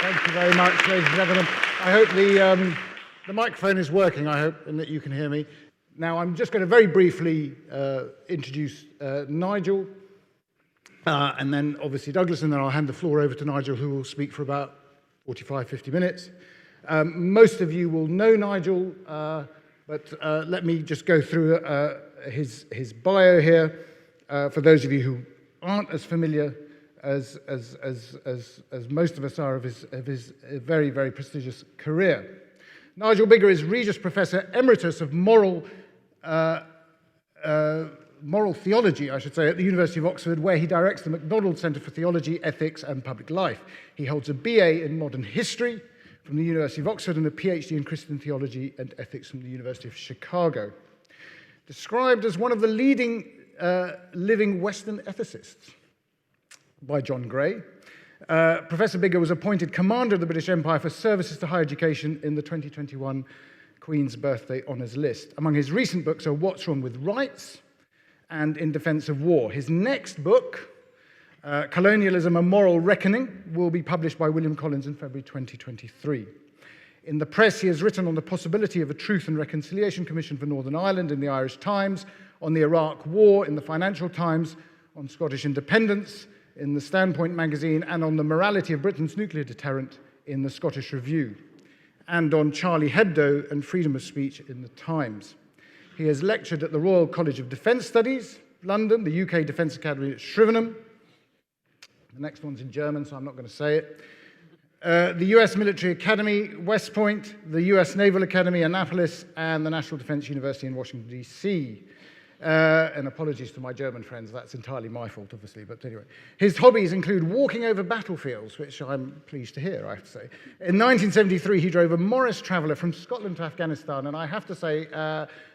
Thank you very much, ladies and gentlemen. I hope the microphone is working, I hope, and that you can hear me. Now, I'm just going to very briefly introduce Nigel, and then obviously Douglas, and then I'll hand the floor over to Nigel, who will speak for about 45, 50 minutes. Most of you will know Nigel, but let me just go through his bio here. For those of you who aren't as familiar as most of us are of his very, very prestigious career. Nigel Biggar is Regius Professor Emeritus of Moral Theology, I should say, at the University of Oxford, where he directs the MacDonald Centre for Theology, Ethics and Public Life. He holds a BA in Modern History from the University of Oxford and a PhD in Christian Theology and Ethics from the University of Chicago. Described as one of the leading living Western ethicists by John Gray, Professor Biggar was appointed Commander of the British Empire for services to higher education in the 2021 Queen's Birthday Honours List. Among his recent books are What's Wrong with Rights and In Defence of War. His next book, Colonialism: A Moral Reckoning, will be published by William Collins in February 2023. In the press, he has written on the possibility of a Truth and Reconciliation Commission for Northern Ireland in the Irish Times, on the Iraq War in the Financial Times, on Scottish independence in the Standpoint magazine, and on the morality of Britain's nuclear deterrent in the Scottish Review, and on Charlie Hebdo and freedom of speech in the Times. He has lectured at the Royal College of Defence Studies, London, the UK Defence Academy at Shrivenham. The next one's in German, so I'm not going to say it. The US Military Academy, West Point, the US Naval Academy, Annapolis, and the National Defense University in Washington, D.C. And apologies to my German friends, that's entirely my fault, obviously, but anyway. His hobbies include walking over battlefields, which I'm pleased to hear, I have to say. In 1973, he drove a Morris Traveller from Scotland to Afghanistan, and I have to say,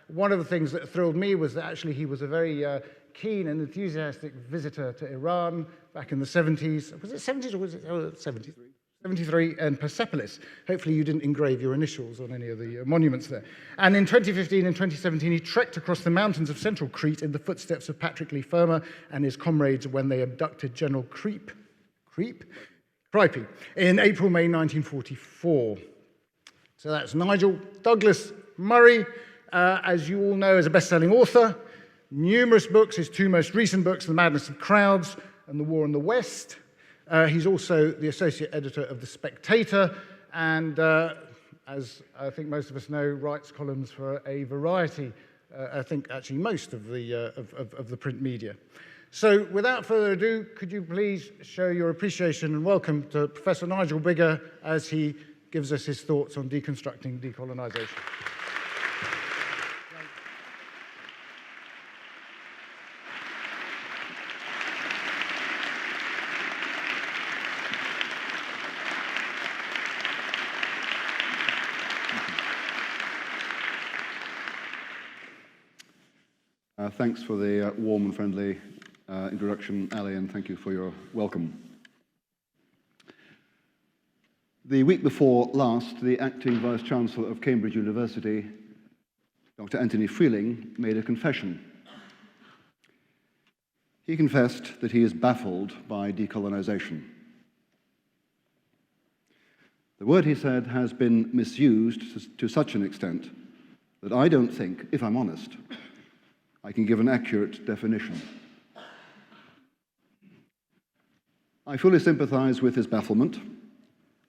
one of the things that thrilled me was that actually he was a very keen and enthusiastic visitor to Iran back in the 70s. Was it 70s or was it 70s? 73 and Persepolis. Hopefully you didn't engrave your initials on any of the monuments there. And in 2015 and 2017, he trekked across the mountains of central Crete in the footsteps of Patrick Leigh Fermor and his comrades when they abducted General Cripey in April-May 1944. So that's Nigel. Douglas Murray, as you all know, is a best-selling author. Numerous books, his two most recent books, The Madness of Crowds and The War in the West. He's also the associate editor of The Spectator, and as I think most of us know, writes columns for a variety, I think actually most of the print media. So without further ado, could you please show your appreciation and welcome to Professor Nigel Biggar as he gives us his thoughts on deconstructing decolonisation. Thanks for the warm and friendly introduction, Ali, and thank you for your welcome. The week before last, the acting Vice-Chancellor of Cambridge University, Dr. Anthony Freeling, made a confession. He confessed that he is baffled by decolonisation. The word, he said, has been misused to such an extent that I don't think, if I'm honest, I can give an accurate definition. I fully sympathise with his bafflement,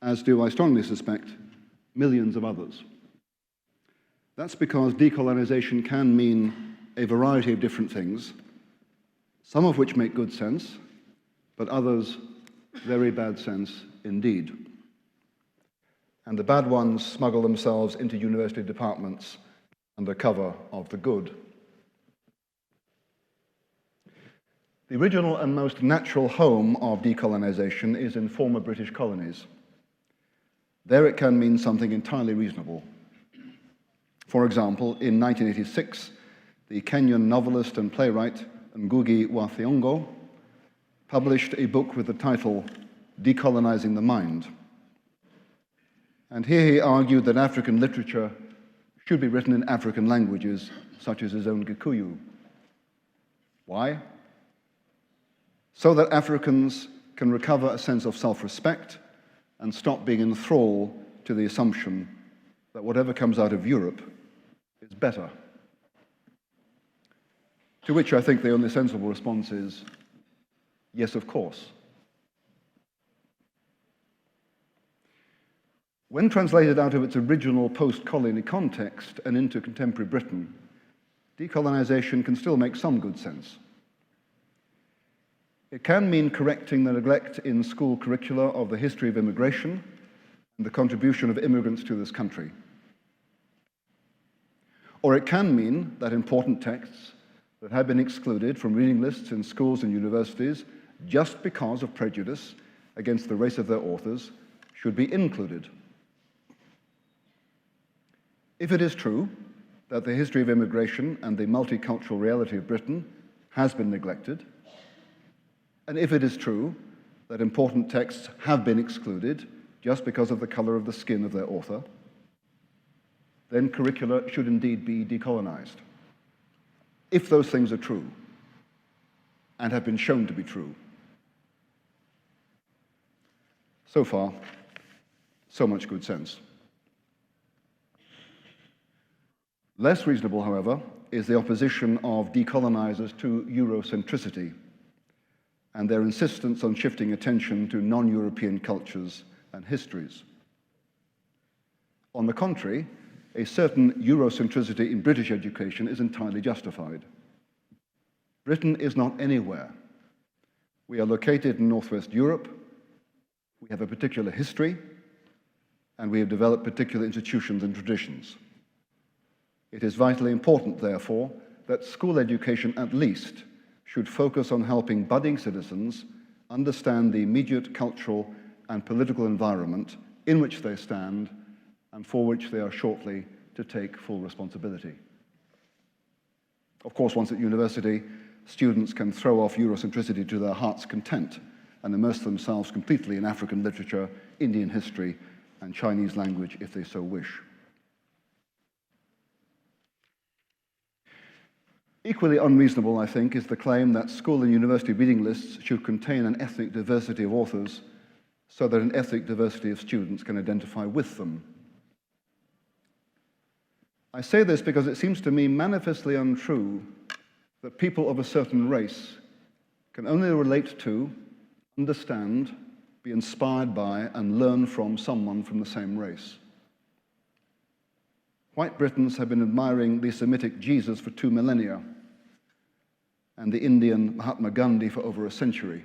as do, I strongly suspect, millions of others. That's because decolonisation can mean a variety of different things, some of which make good sense, but others very bad sense indeed. And the bad ones smuggle themselves into university departments under cover of the good. The original and most natural home of decolonisation is in former British colonies. There it can mean something entirely reasonable. For example, in 1986, the Kenyan novelist and playwright Ngugi wa Thiong'o published a book with the title Decolonising the Mind. And here he argued that African literature should be written in African languages, such as his own Gikuyu. Why? So that Africans can recover a sense of self-respect and stop being in thrall to the assumption that whatever comes out of Europe is better. To which I think the only sensible response is, yes, of course. When translated out of its original post-colony context and into contemporary Britain, decolonization can still make some good sense. It can mean correcting the neglect in school curricula of the history of immigration and the contribution of immigrants to this country. Or it can mean that important texts that have been excluded from reading lists in schools and universities just because of prejudice against the race of their authors should be included. If it is true that the history of immigration and the multicultural reality of Britain has been neglected, and if it is true that important texts have been excluded just because of the color of the skin of their author, then curricula should indeed be decolonized. If those things are true, and have been shown to be true. So far, so much good sense. Less reasonable, however, is the opposition of decolonizers to Eurocentricity and their insistence on shifting attention to non-European cultures and histories. On the contrary, a certain Eurocentricity in British education is entirely justified. Britain is not anywhere. We are located in Northwest Europe, we have a particular history, and we have developed particular institutions and traditions. It is vitally important, therefore, that school education at least should focus on helping budding citizens understand the immediate cultural and political environment in which they stand and for which they are shortly to take full responsibility. Of course, once at university, students can throw off Eurocentricity to their heart's content and immerse themselves completely in African literature, Indian history, and Chinese language if they so wish. Equally unreasonable, I think, is the claim that school and university reading lists should contain an ethnic diversity of authors so that an ethnic diversity of students can identify with them. I say this because it seems to me manifestly untrue that people of a certain race can only relate to, understand, be inspired by, and learn from someone from the same race. White Britons have been admiring the Semitic Jesus for 2 millennia, and the Indian Mahatma Gandhi for over a century.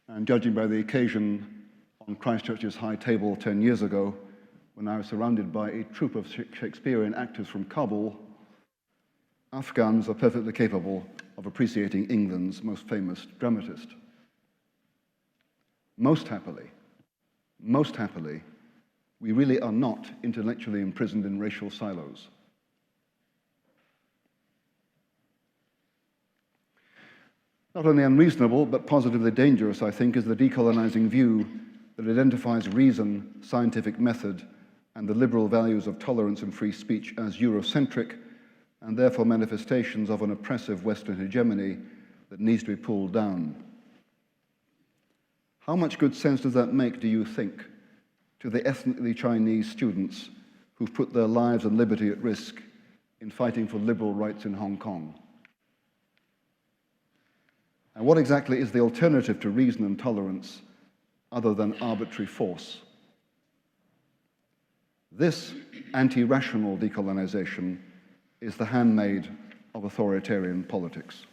And judging by the occasion on Christchurch's high table 10 years ago, when I was surrounded by a troupe of Shakespearean actors from Kabul, Afghans are perfectly capable of appreciating England's most famous dramatist. Most happily, we really are not intellectually imprisoned in racial silos. Not only unreasonable, but positively dangerous, I think, is the decolonizing view that identifies reason, scientific method, and the liberal values of tolerance and free speech as Eurocentric, and therefore manifestations of an oppressive Western hegemony that needs to be pulled down. How much good sense does that make, do you think, to the ethnically Chinese students who've put their lives and liberty at risk in fighting for liberal rights in Hong Kong? And what exactly is the alternative to reason and tolerance other than arbitrary force? This anti-rational decolonization is the handmaid of authoritarian politics.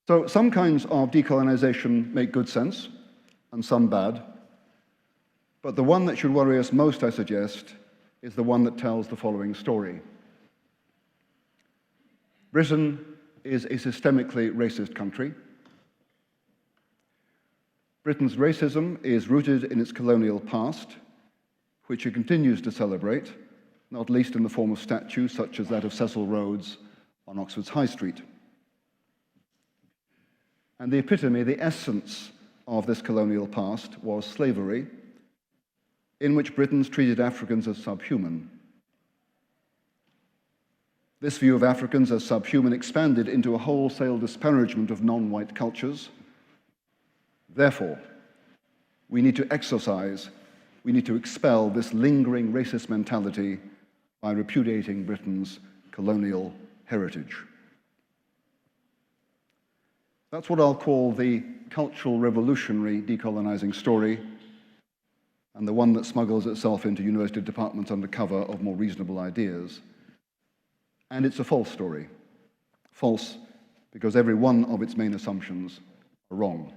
So some kinds of decolonization make good sense, and some bad. But the one that should worry us most, I suggest, is the one that tells the following story. Britain is a systemically racist country. Britain's racism is rooted in its colonial past, which it continues to celebrate, not least in the form of statues such as that of Cecil Rhodes on Oxford's High Street. And the epitome, the essence of this colonial past was slavery, in which Britons treated Africans as subhuman. This view of Africans as subhuman expanded into a wholesale disparagement of non-white cultures, Therefore, we need to expel this lingering racist mentality by repudiating Britain's colonial heritage. That's what I'll call the cultural revolutionary decolonizing story, and the one that smuggles itself into university departments under cover of more reasonable ideas. And it's a false story. False because every one of its main assumptions are wrong.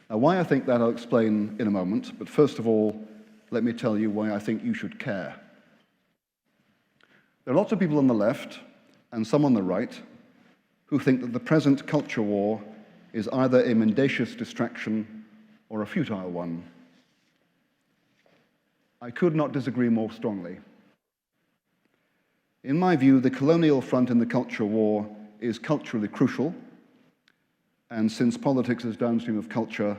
Now, why I think that I'll explain in a moment, but first of all, let me tell you why I think you should care. There are lots of people on the left, and some on the right, who think that the present culture war is either a mendacious distraction or a futile one. I could not disagree more strongly. In my view, the colonial front in the culture war is culturally crucial, and since politics is downstream of culture,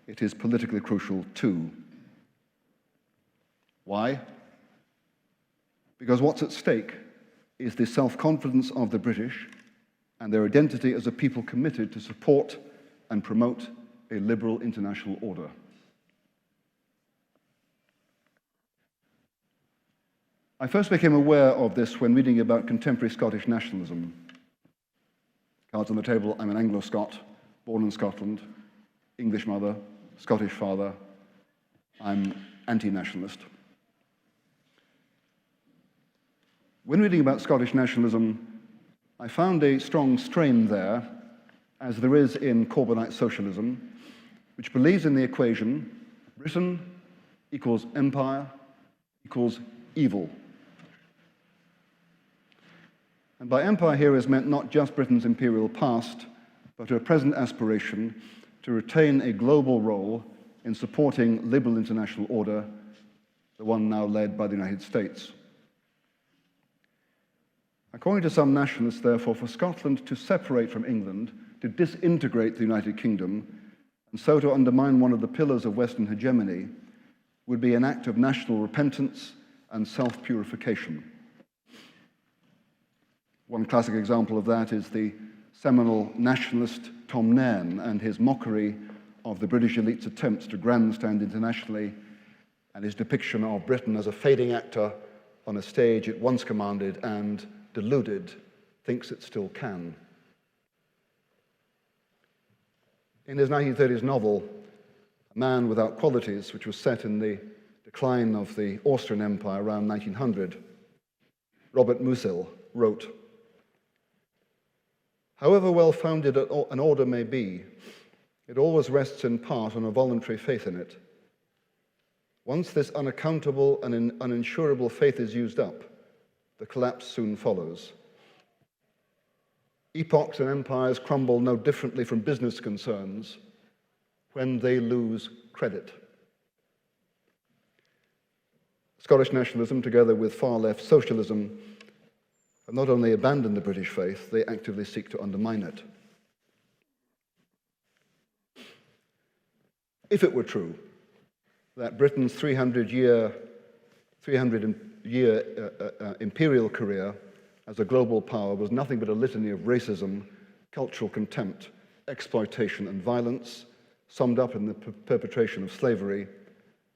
it is politically crucial too. Why? Because what's at stake is the self-confidence of the British and their identity as a people committed to support and promote a liberal international order. I first became aware of this when reading about contemporary Scottish nationalism. Cards on the table, I'm an Anglo-Scot, born in Scotland, English mother, Scottish father. I'm anti-nationalist. When reading about Scottish nationalism, I found a strong strain there, as there is in Corbynite socialism, which believes in the equation Britain equals empire equals evil. And by empire here is meant not just Britain's imperial past, but her present aspiration to retain a global role in supporting liberal international order, the one now led by the United States. According to some nationalists, therefore, for Scotland to separate from England, to disintegrate the United Kingdom, and so to undermine one of the pillars of Western hegemony, would be an act of national repentance and self-purification. One classic example of that is the seminal nationalist Tom Nairn and his mockery of the British elite's attempts to grandstand internationally, and his depiction of Britain as a fading actor on a stage it once commanded and, deluded, thinks it still can. In his 1930s novel, A Man Without Qualities, which was set in the decline of the Austrian Empire around 1900, Robert Musil wrote, "However well-founded an order may be, it always rests in part on a voluntary faith in it. Once this unaccountable and uninsurable faith is used up, the collapse soon follows. Epochs and empires crumble no differently from business concerns when they lose credit." Scottish nationalism, together with far-left socialism, have not only abandoned the British faith, they actively seek to undermine it. If it were true that Britain's 300-year imperial career as a global power was nothing but a litany of racism, cultural contempt, exploitation, and violence, summed up in the perpetration of slavery,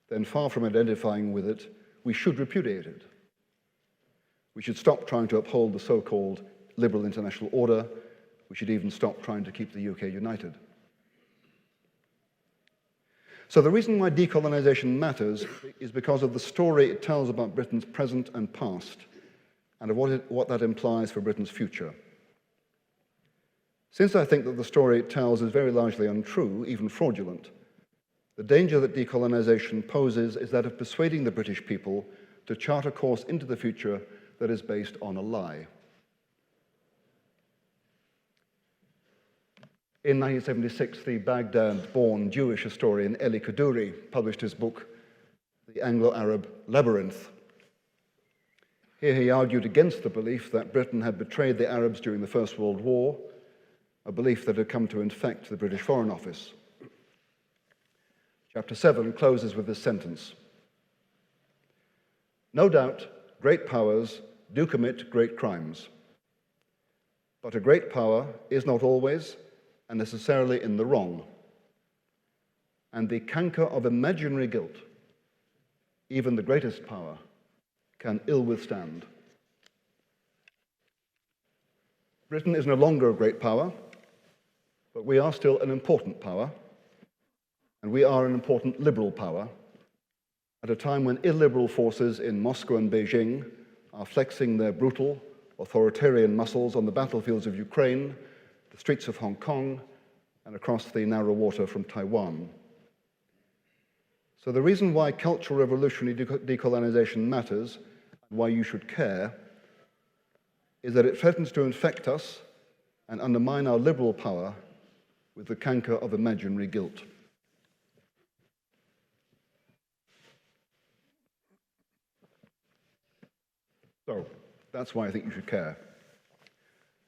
then far from identifying with it, we should repudiate it. We should stop trying to uphold the so-called liberal international order. We should even stop trying to keep the UK united. So the reason why decolonization matters is because of the story it tells about Britain's present and past, and of what that implies for Britain's future. Since I think that the story it tells is very largely untrue, even fraudulent, the danger that decolonization poses is that of persuading the British people to chart a course into the future that is based on a lie. In 1976, the Baghdad-born Jewish historian Eli Kaduri published his book, The Anglo-Arab Labyrinth. Here he argued against the belief that Britain had betrayed the Arabs during the First World War, a belief that had come to infect the British Foreign Office. Chapter 7 closes with this sentence: "No doubt, great powers do commit great crimes, but a great power is not always and necessarily in the wrong. And the canker of imaginary guilt, even the greatest power can ill withstand. Britain is no longer a great power, but we are still an important power, and we are an important liberal power at a time when illiberal forces in Moscow and Beijing are flexing their brutal, authoritarian muscles on the battlefields of Ukraine, the streets of Hong Kong, and across the narrow water from Taiwan. So the reason why cultural revolutionary decolonization matters, and why you should care, is that it threatens to infect us and undermine our liberal power with the canker of imaginary guilt. So, that's why I think you should care.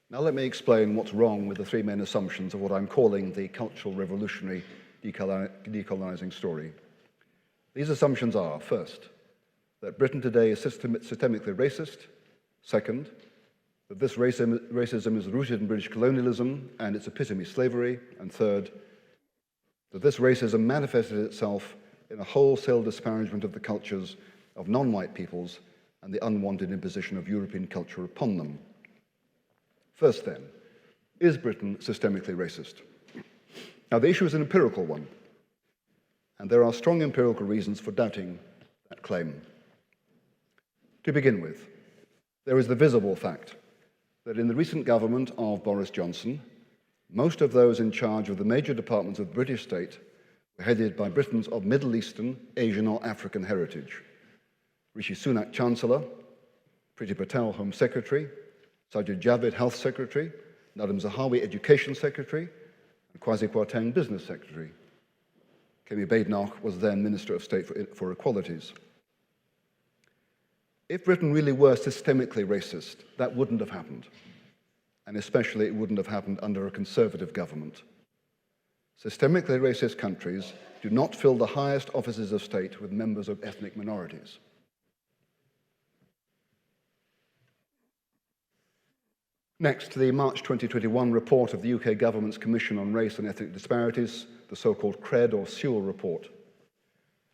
Now let me explain what's wrong with the three main assumptions of what I'm calling the cultural revolutionary decolonizing story. These assumptions are, first, that Britain today is systemically racist. Second, that this racism is rooted in British colonialism and its epitome, slavery. And third, that this racism manifested itself in a wholesale disparagement of the cultures of non-white peoples and the unwanted imposition of European culture upon them. First then, is Britain systemically racist? Now the issue is an empirical one, and there are strong empirical reasons for doubting that claim. To begin with, there is the visible fact that in the recent government of Boris Johnson, most of those in charge of the major departments of the British state were headed by Britons of Middle Eastern, Asian or African heritage. Rishi Sunak, Chancellor, Priti Patel, Home Secretary, Sajid Javid, Health Secretary, Nadhim Zahawi, Education Secretary, and Kwasi Kwarteng, Business Secretary. Kemi Badenoch was then Minister of State for Equalities. If Britain really were systemically racist, that wouldn't have happened. And especially it wouldn't have happened under a conservative government. Systemically racist countries do not fill the highest offices of state with members of ethnic minorities. Next, the March 2021 report of the UK government's Commission on Race and Ethnic Disparities, the so-called CRED or Sewell report,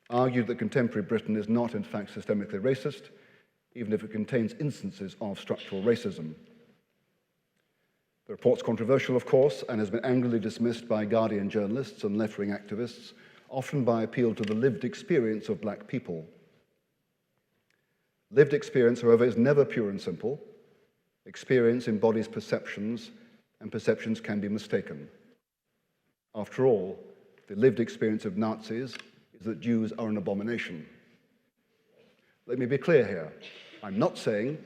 argued that contemporary Britain is not in fact systemically racist, even if it contains instances of structural racism. The report's controversial, of course, and has been angrily dismissed by Guardian journalists and left-wing activists, often by appeal to the lived experience of black people. Lived experience, however, is never pure and simple. Experience embodies perceptions, and perceptions can be mistaken. After all, the lived experience of Nazis is that Jews are an abomination. Let me be clear here. I'm not saying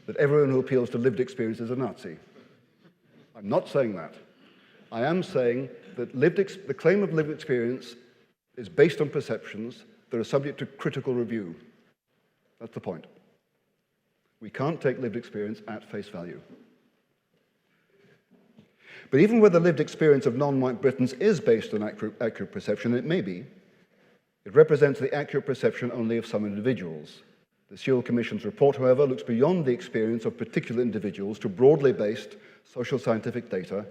that everyone who appeals to lived experience is a Nazi. I'm not saying that. I am saying that the claim of lived experience is based on perceptions that are subject to critical review. That's the point. We can't take lived experience at face value. But even where the lived experience of non-white Britons is based on accurate perception, and it may be, it represents the accurate perception only of some individuals. The Sewell Commission's report, however, looks beyond the experience of particular individuals to broadly based social scientific data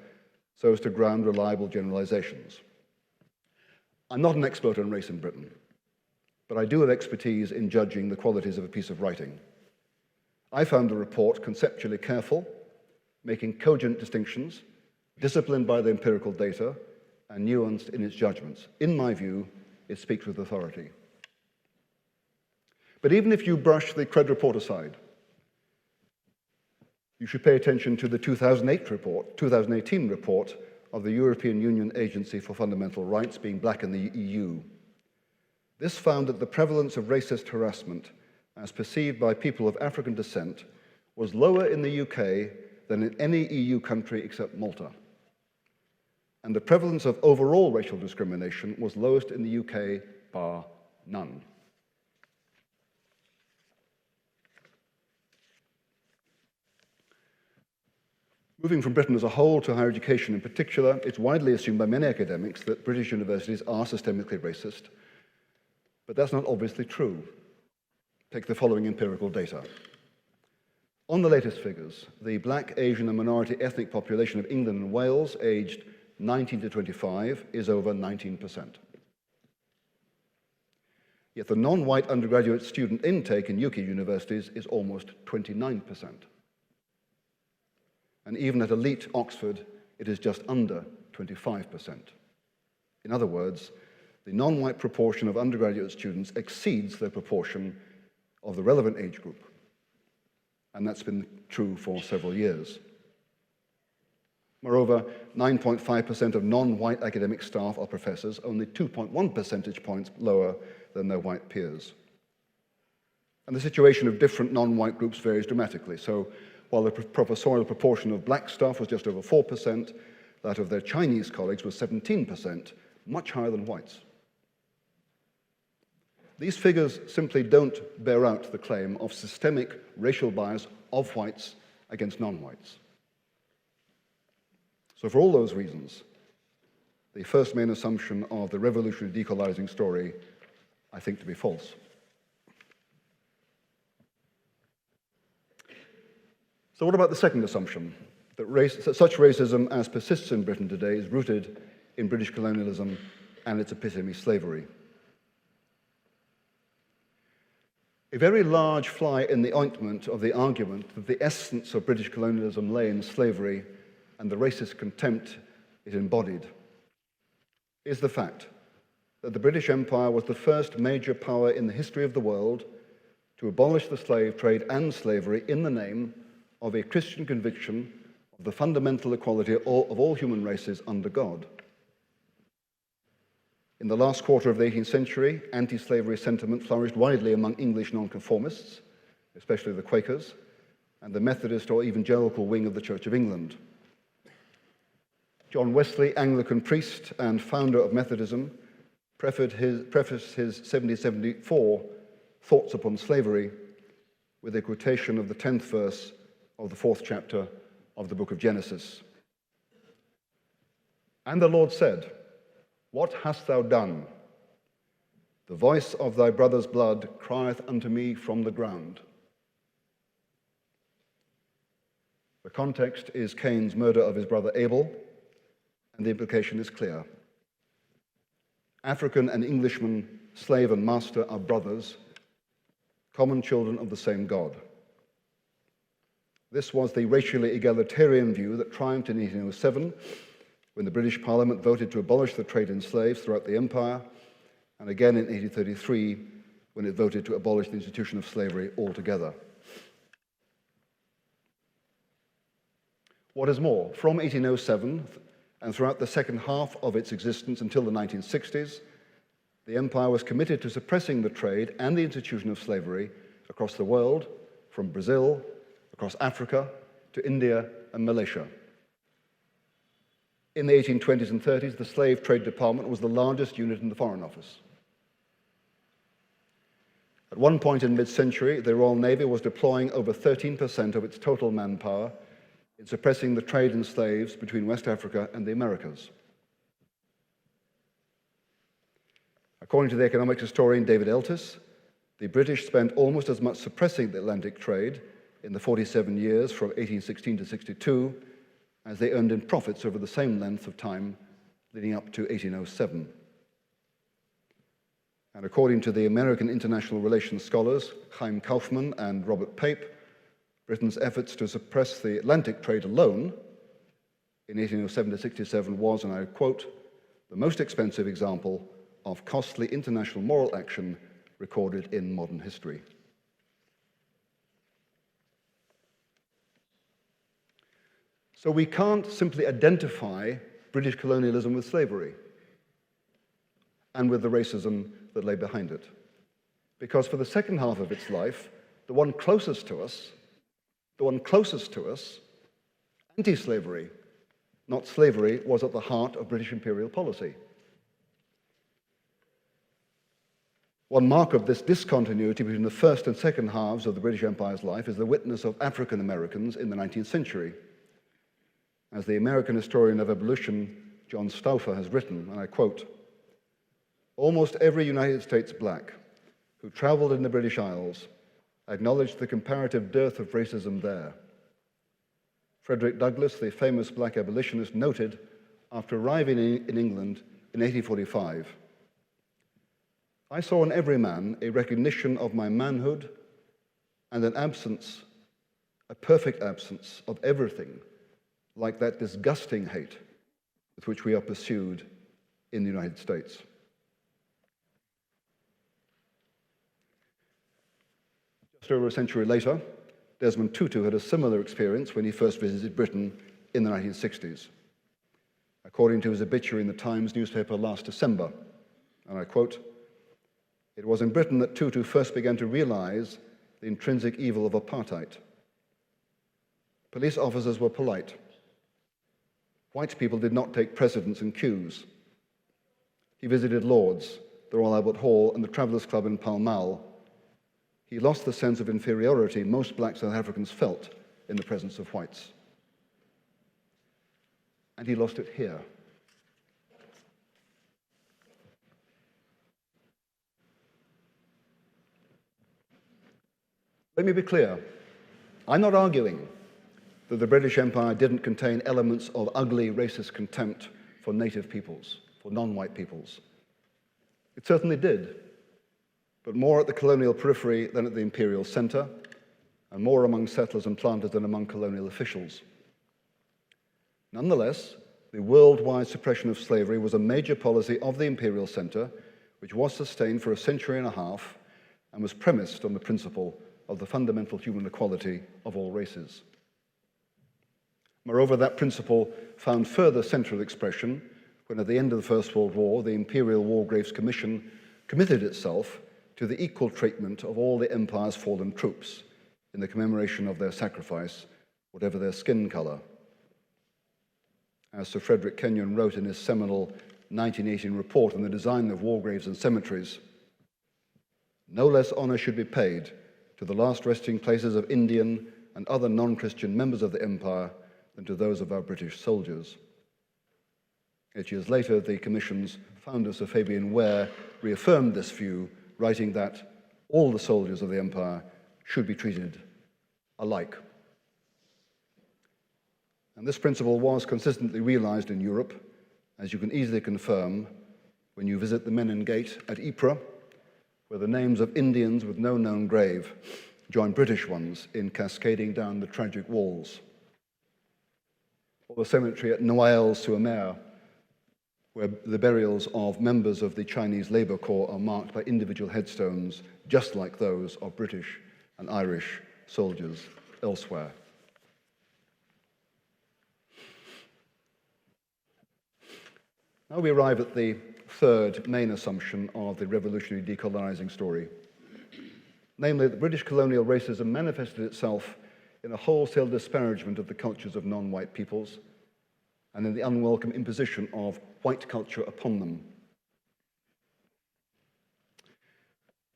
so as to ground reliable generalizations. I'm not an expert on race in Britain, but I do have expertise in judging the qualities of a piece of writing. I found the report conceptually careful, making cogent distinctions, disciplined by the empirical data, and nuanced in its judgments. In my view, it speaks with authority. But even if you brush the CRED report aside, you should pay attention to the 2018 report of the European Union Agency for Fundamental Rights, being black in the EU. This found that the prevalence of racist harassment as perceived by people of African descent was lower in the UK than in any EU country except Malta. And the prevalence of overall racial discrimination was lowest in the UK, bar none. Moving from Britain as a whole to higher education in particular, it's widely assumed by many academics that British universities are systemically racist, but that's not obviously true. Take the following empirical data. On the latest figures, the black, Asian, and minority ethnic population of England and Wales, aged 19 to 25, is over 19%. Yet the non-white undergraduate student intake in UK universities is almost 29%. And even at elite Oxford, it is just under 25%. In other words, the non-white proportion of undergraduate students exceeds the proportion of the relevant age group. And that's been true for several years. Moreover, 9.5% of non-white academic staff are professors, only 2.1 percentage points lower than their white peers. And the situation of different non-white groups varies dramatically. So while the professorial proportion of black staff was just over 4%, that of their Chinese colleagues was 17%, much higher than whites. These figures simply don't bear out the claim of systemic racial bias of whites against non-whites. So for all those reasons, the first main assumption of the revolutionary decolonizing story, I think, to be false. So what about the second assumption, that such racism as persists in Britain today is rooted in British colonialism and its epitome, slavery? A very large fly in the ointment of the argument that the essence of British colonialism lay in slavery and the racist contempt it embodied is the fact that the British Empire was the first major power in the history of the world to abolish the slave trade and slavery in the name of a Christian conviction of the fundamental equality of all human races under God. In the last quarter of the 18th century, anti-slavery sentiment flourished widely among English nonconformists, especially the Quakers, and the Methodist or evangelical wing of the Church of England. John Wesley, Anglican priest and founder of Methodism, prefaced his 1774 Thoughts upon Slavery with a quotation of the 10th verse of the 4th chapter of the book of Genesis. And the Lord said, "What hast thou done? The voice of thy brother's blood crieth unto me from the ground." The context is Cain's murder of his brother Abel, and the implication is clear. African and Englishman, slave and master, are brothers, common children of the same God. This was the racially egalitarian view that triumphed in 1807, when the British Parliament voted to abolish the trade in slaves throughout the empire, and again in 1833, when it voted to abolish the institution of slavery altogether. What is more, from 1807 and throughout the second half of its existence until the 1960s, the empire was committed to suppressing the trade and the institution of slavery across the world, from Brazil, across Africa, to India and Malaysia. In the 1820s and 30s, the Slave Trade Department was the largest unit in the Foreign Office. At one point in mid-century, the Royal Navy was deploying over 13% of its total manpower in suppressing the trade in slaves between West Africa and the Americas. According to the economics historian David Eltis, the British spent almost as much suppressing the Atlantic trade in the 47 years from 1816 to 62 as they earned in profits over the same length of time leading up to 1807. And according to the American international relations scholars Chaim Kaufman and Robert Pape, Britain's efforts to suppress the Atlantic trade alone in 1807 to 67 was, and I quote, "the most expensive example of costly international moral action recorded in modern history." So we can't simply identify British colonialism with slavery and with the racism that lay behind it. Because for the second half of its life, the one closest to us, anti-slavery, not slavery, was at the heart of British imperial policy. One mark of this discontinuity between the first and second halves of the British Empire's life is the witness of African Americans in the 19th century. As the American historian of evolution, John Stauffer, has written, and I quote, "Almost every United States black who traveled in the British Isles acknowledged the comparative dearth of racism there. Frederick Douglass, the famous black abolitionist, noted, after arriving in England in 1845, I saw in every man a recognition of my manhood and an absence, a perfect absence of everything like that disgusting hate with which we are pursued in the United States. Just over a century later, Desmond Tutu had a similar experience when he first visited Britain in the 1960s. According to his obituary in the Times newspaper last December, and I quote, "It was in Britain that Tutu first began to realize the intrinsic evil of apartheid. Police officers were polite. White people did not take precedence in queues. He visited Lord's, the Royal Albert Hall, and the Travellers Club in Pall Mall. He lost the sense of inferiority most black South Africans felt in the presence of whites. And he lost it here. Let me be clear. I'm not arguing that the British Empire didn't contain elements of ugly racist contempt for native peoples, for non-white peoples. It certainly did, but more at the colonial periphery than at the imperial center, and more among settlers and planters than among colonial officials. Nonetheless, the worldwide suppression of slavery was a major policy of the imperial center, which was sustained for a century and a half and was premised on the principle of the fundamental human equality of all races. Moreover, that principle found further central expression when, at the end of the First World War, the Imperial War Graves Commission committed itself to the equal treatment of all the empire's fallen troops in the commemoration of their sacrifice, whatever their skin color. As Sir Frederick Kenyon wrote in his seminal 1918 report on the design of war graves and cemeteries, no less honor should be paid to the last resting places of Indian and other non-Christian members of the empire than to those of our British soldiers. 8 years later, the Commission's founder, Sir Fabian Ware, reaffirmed this view, writing that all the soldiers of the empire should be treated alike. And this principle was consistently realized in Europe, as you can easily confirm when you visit the Menin Gate at Ypres, where the names of Indians with no known grave join British ones in cascading down the tragic walls. Or the cemetery at Noailles-sur-Mer, where the burials of members of the Chinese Labour Corps are marked by individual headstones just like those of British and Irish soldiers elsewhere. Now we arrive at the third main assumption of the revolutionary decolonizing story, namely that British colonial racism manifested itself in a wholesale disparagement of the cultures of non-white peoples and in the unwelcome imposition of white culture upon them.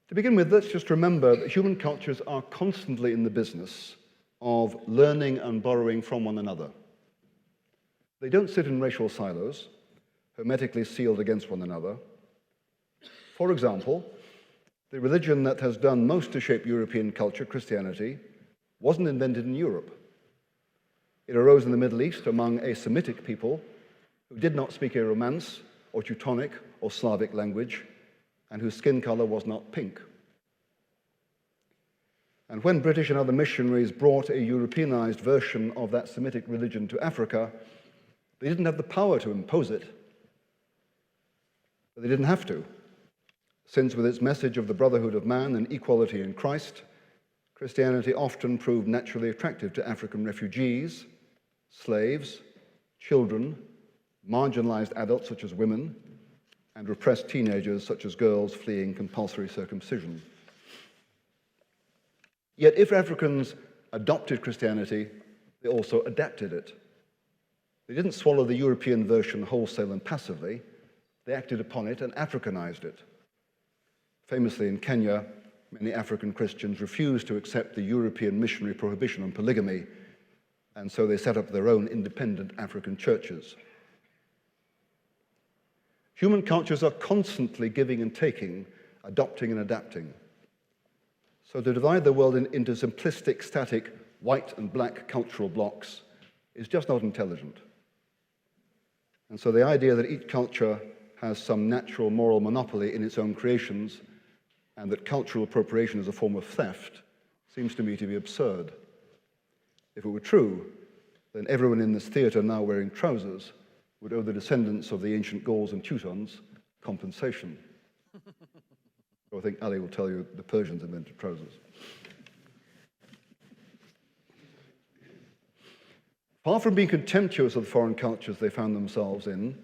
To begin with, let's just remember that human cultures are constantly in the business of learning and borrowing from one another. They don't sit in racial silos, hermetically sealed against one another. For example, the religion that has done most to shape European culture, Christianity, wasn't invented in Europe. It arose in the Middle East among a Semitic people who did not speak a Romance or Teutonic or Slavic language and whose skin color was not pink. And when British and other missionaries brought a Europeanized version of that Semitic religion to Africa, they didn't have the power to impose it. But they didn't have to, since with its message of the brotherhood of man and equality in Christ, Christianity often proved naturally attractive to African refugees, slaves, children, marginalized adults such as women, and repressed teenagers such as girls fleeing compulsory circumcision. Yet if Africans adopted Christianity, they also adapted it. They didn't swallow the European version wholesale and passively. They acted upon it and Africanized it. Famously in Kenya, many African Christians refused to accept the European missionary prohibition on polygamy, and so they set up their own independent African churches. Human cultures are constantly giving and taking, adopting and adapting. So to divide the world into simplistic, static, white and black cultural blocks is just not intelligent. And so the idea that each culture has some natural moral monopoly in its own creations and that cultural appropriation is a form of theft seems to me to be absurd. If it were true, then everyone in this theatre now wearing trousers would owe the descendants of the ancient Gauls and Teutons compensation. So I think Ali will tell you the Persians invented trousers. Far from being contemptuous of the foreign cultures they found themselves in,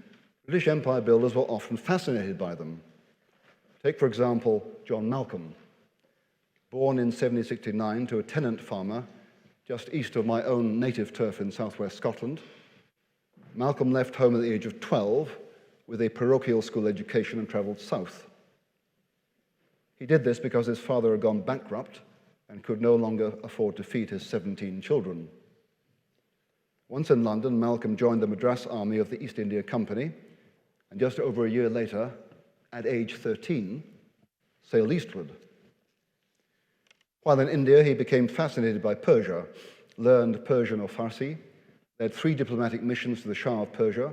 British Empire builders were often fascinated by them. Take, for example, John Malcolm. Born in 1769 to a tenant farmer just east of my own native turf in southwest Scotland, Malcolm left home at the age of 12 with a parochial school education and travelled south. He did this because his father had gone bankrupt and could no longer afford to feed his 17 children. Once in London, Malcolm joined the Madras Army of the East India Company, and just over a year later, at age 13, sailed eastward. While in India, he became fascinated by Persia, learned Persian or Farsi, led 3 diplomatic missions to the Shah of Persia,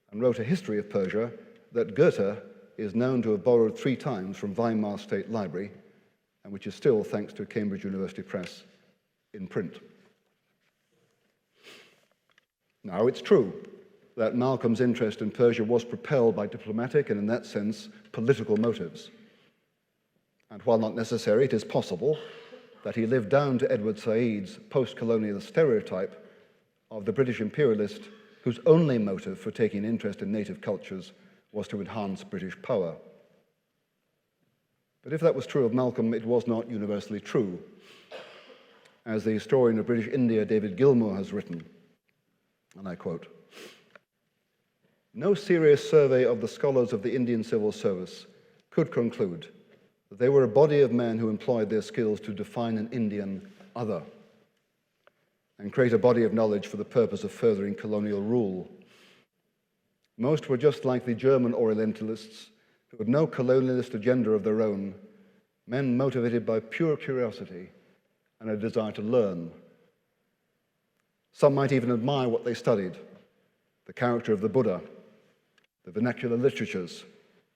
and wrote a history of Persia that Goethe is known to have borrowed 3 times from Weimar State Library, and which is still, thanks to Cambridge University Press, in print. Now, it's true that Malcolm's interest in Persia was propelled by diplomatic and, in that sense, political motives. And while not necessary, it is possible that he lived down to Edward Said's post-colonial stereotype of the British imperialist whose only motive for taking interest in native cultures was to enhance British power. But if that was true of Malcolm, it was not universally true. As the historian of British India, David Gilmour, has written, and I quote, "No serious survey of the scholars of the Indian civil service could conclude that they were a body of men who employed their skills to define an Indian other and create a body of knowledge for the purpose of furthering colonial rule. Most were just like the German Orientalists who had no colonialist agenda of their own, men motivated by pure curiosity and a desire to learn. Some might even admire what they studied, the character of the Buddha, the vernacular literatures,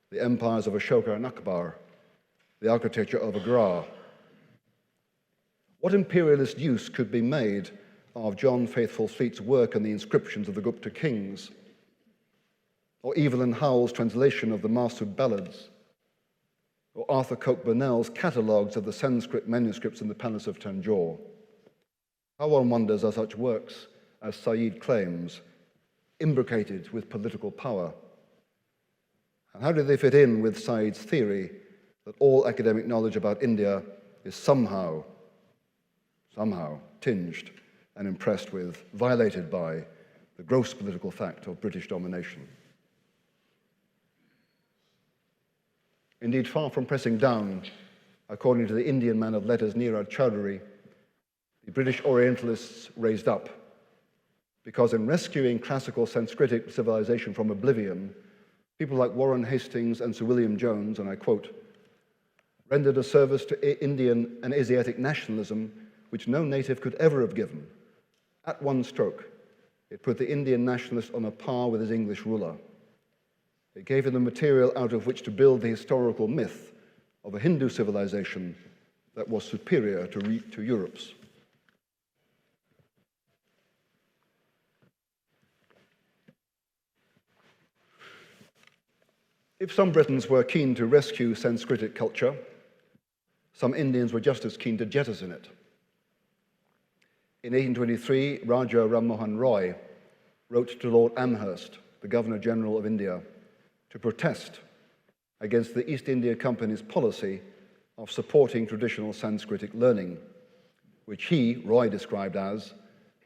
the empires of Ashoka and Akbar, the architecture of Agra. What imperialist use could be made of John Faithful Fleet's work on the inscriptions of the Gupta kings, or Evelyn Howell's translation of the Masud Ballads, or Arthur Coke Burnell's catalogues of the Sanskrit manuscripts in the Palace of Tanjore? How one wonders are such works, as Said claims, imbricated with political power? And how do they fit in with Said's theory that all academic knowledge about India is somehow tinged and impressed with, violated by, the gross political fact of British domination? Indeed, far from pressing down, according to the Indian man of letters Nirad Chowdhury, the British Orientalists raised up, because in rescuing classical Sanskritic civilization from oblivion, people like Warren Hastings and Sir William Jones, and I quote, rendered a service to Indian and Asiatic nationalism which no native could ever have given. At one stroke, it put the Indian nationalist on a par with his English ruler. It gave him the material out of which to build the historical myth of a Hindu civilization that was superior to Europe's. If some Britons were keen to rescue Sanskritic culture, some Indians were just as keen to jettison it. In 1823, Raja Ram Mohan Roy wrote to Lord Amherst, the Governor-General of India, to protest against the East India Company's policy of supporting traditional Sanskritic learning, which he, Roy, described as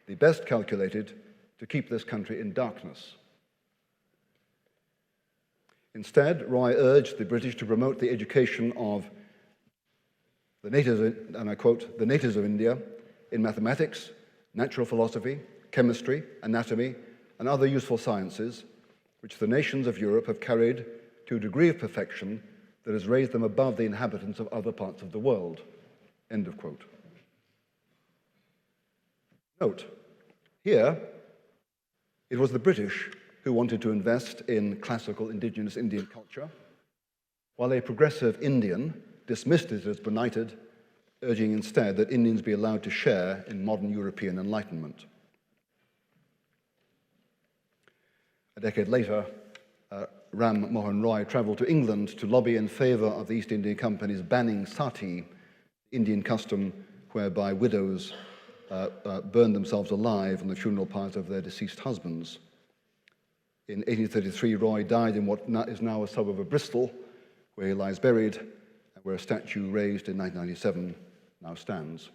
the best calculated to keep this country in darkness. Instead, Roy urged the British to promote the education of the natives, and I quote, the natives of India in mathematics, natural philosophy, chemistry, anatomy, and other useful sciences, which the nations of Europe have carried to a degree of perfection that has raised them above the inhabitants of other parts of the world. End of quote. Note, here, it was the British who wanted to invest in classical indigenous Indian culture, while a progressive Indian dismissed it as benighted, urging instead that Indians be allowed to share in modern European enlightenment. A decade later, Ram Mohan Roy traveled to England to lobby in favor of the East India Company's banning sati, Indian custom whereby widows burned themselves alive on the funeral pyres of their deceased husbands. In 1833, Roy died in what is now a suburb of Bristol, where he lies buried, and where a statue raised in 1997 now stands.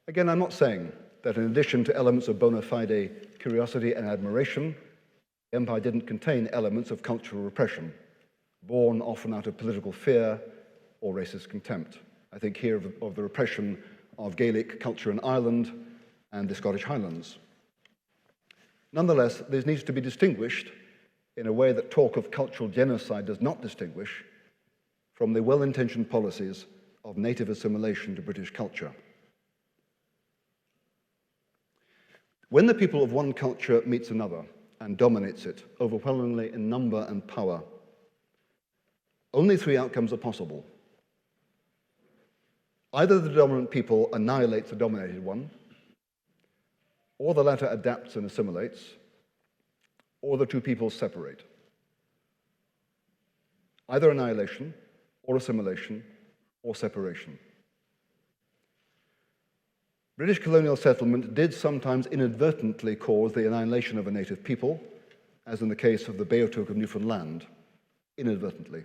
Again, I'm not saying that in addition to elements of bona fide curiosity and admiration, the empire didn't contain elements of cultural repression, born often out of political fear or racist contempt. I think here of the repression of Gaelic culture in Ireland and the Scottish Highlands. Nonetheless, this needs to be distinguished in a way that talk of cultural genocide does not distinguish from the well-intentioned policies of native assimilation to British culture. When the people of one culture meets another and dominates it, overwhelmingly in number and power, only three outcomes are possible. Either the dominant people annihilates the dominated one, or the latter adapts and assimilates, or the two peoples separate. Either annihilation, or assimilation, or separation. British colonial settlement did sometimes inadvertently cause the annihilation of a native people, as in the case of the Beothuk of Newfoundland, inadvertently.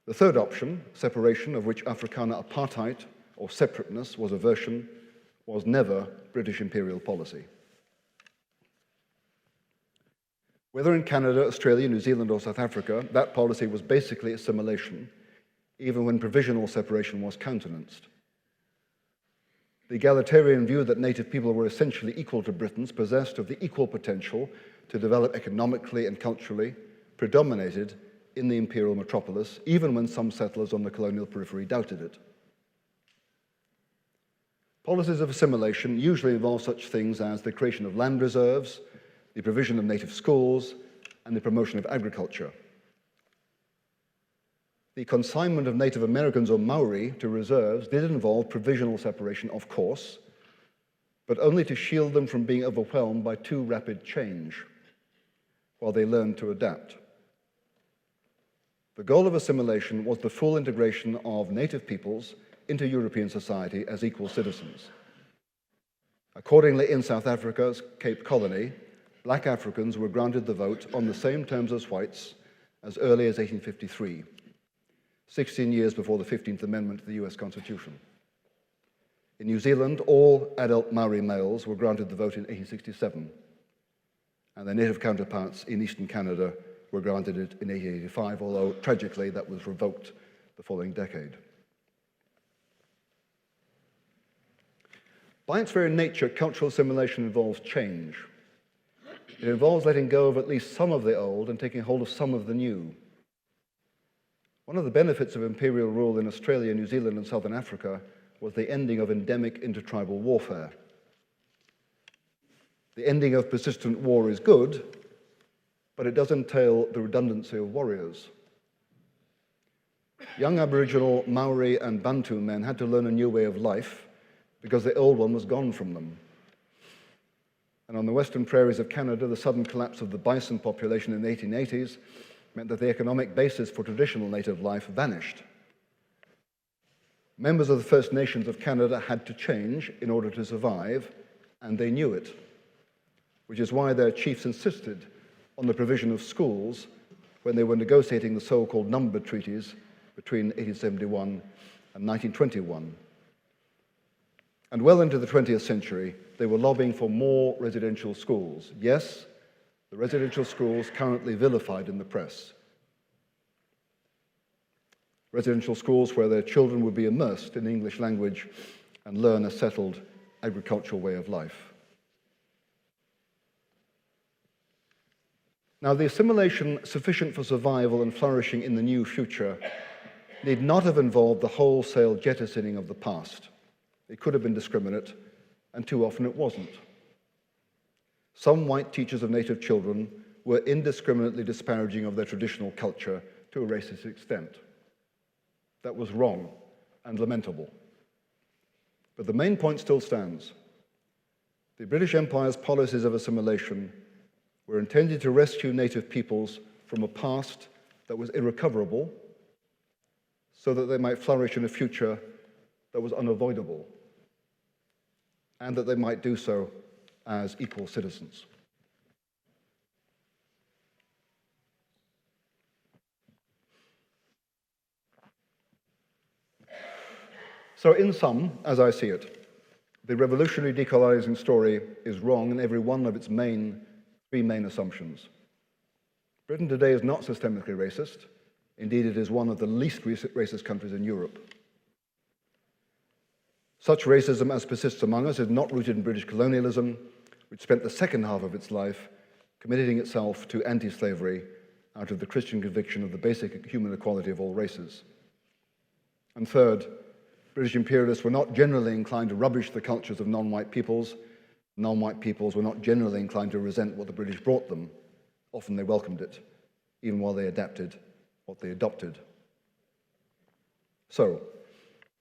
The third option, separation, of which Afrikaner apartheid or separateness was a version, was never British imperial policy. Whether in Canada, Australia, New Zealand, or South Africa, that policy was basically assimilation, even when provisional separation was countenanced. The egalitarian view that native people were essentially equal to Britons, possessed of the equal potential to develop economically and culturally, predominated in the imperial metropolis, even when some settlers on the colonial periphery doubted it. Policies of assimilation usually involve such things as the creation of land reserves, the provision of native schools, and the promotion of agriculture. The consignment of Native Americans or Maori to reserves did involve provisional separation, of course, but only to shield them from being overwhelmed by too rapid change while they learned to adapt. The goal of assimilation was the full integration of native peoples into European society as equal citizens. Accordingly, in South Africa's Cape Colony, black Africans were granted the vote on the same terms as whites as early as 1853, 16 years before the 15th Amendment to the US Constitution. In New Zealand, all adult Maori males were granted the vote in 1867, and their native counterparts in eastern Canada were granted it in 1885, although tragically that was revoked the following decade. By its very nature, cultural assimilation involves change. It involves letting go of at least some of the old and taking hold of some of the new. One of the benefits of imperial rule in Australia, New Zealand, and Southern Africa was the ending of endemic intertribal warfare. The ending of persistent war is good, but it does entail the redundancy of warriors. Young Aboriginal, Maori, and Bantu men had to learn a new way of life because the old one was gone from them. And on the western prairies of Canada, the sudden collapse of the bison population in the 1880s meant that the economic basis for traditional native life vanished. Members of the First Nations of Canada had to change in order to survive, and they knew it, which is why their chiefs insisted on the provision of schools when they were negotiating the so-called number treaties between 1871 and 1921. And well into the 20th century, they were lobbying for more residential schools. Yes, the residential schools currently vilified in the press. Residential schools where their children would be immersed in the English language and learn a settled agricultural way of life. Now, the assimilation sufficient for survival and flourishing in the new future need not have involved the wholesale jettisoning of the past. It could have been discriminate and too often it wasn't. Some white teachers of native children were indiscriminately disparaging of their traditional culture to a racist extent. That was wrong and lamentable. But the main point still stands. The British Empire's policies of assimilation were intended to rescue native peoples from a past that was irrecoverable so that they might flourish in a future that was unavoidable, and that they might do so as equal citizens. So in sum, as I see it, the revolutionary decolonizing story is wrong in every one of its three main assumptions. Britain today is not systemically racist. Indeed, it is one of the least racist countries in Europe. Such racism as persists among us is not rooted in British colonialism, which spent the second half of its life committing itself to anti-slavery out of the Christian conviction of the basic human equality of all races. And third, British imperialists were not generally inclined to rubbish the cultures of non-white peoples. Non-white peoples were not generally inclined to resent what the British brought them. Often they welcomed it, even while they adapted what they adopted. So,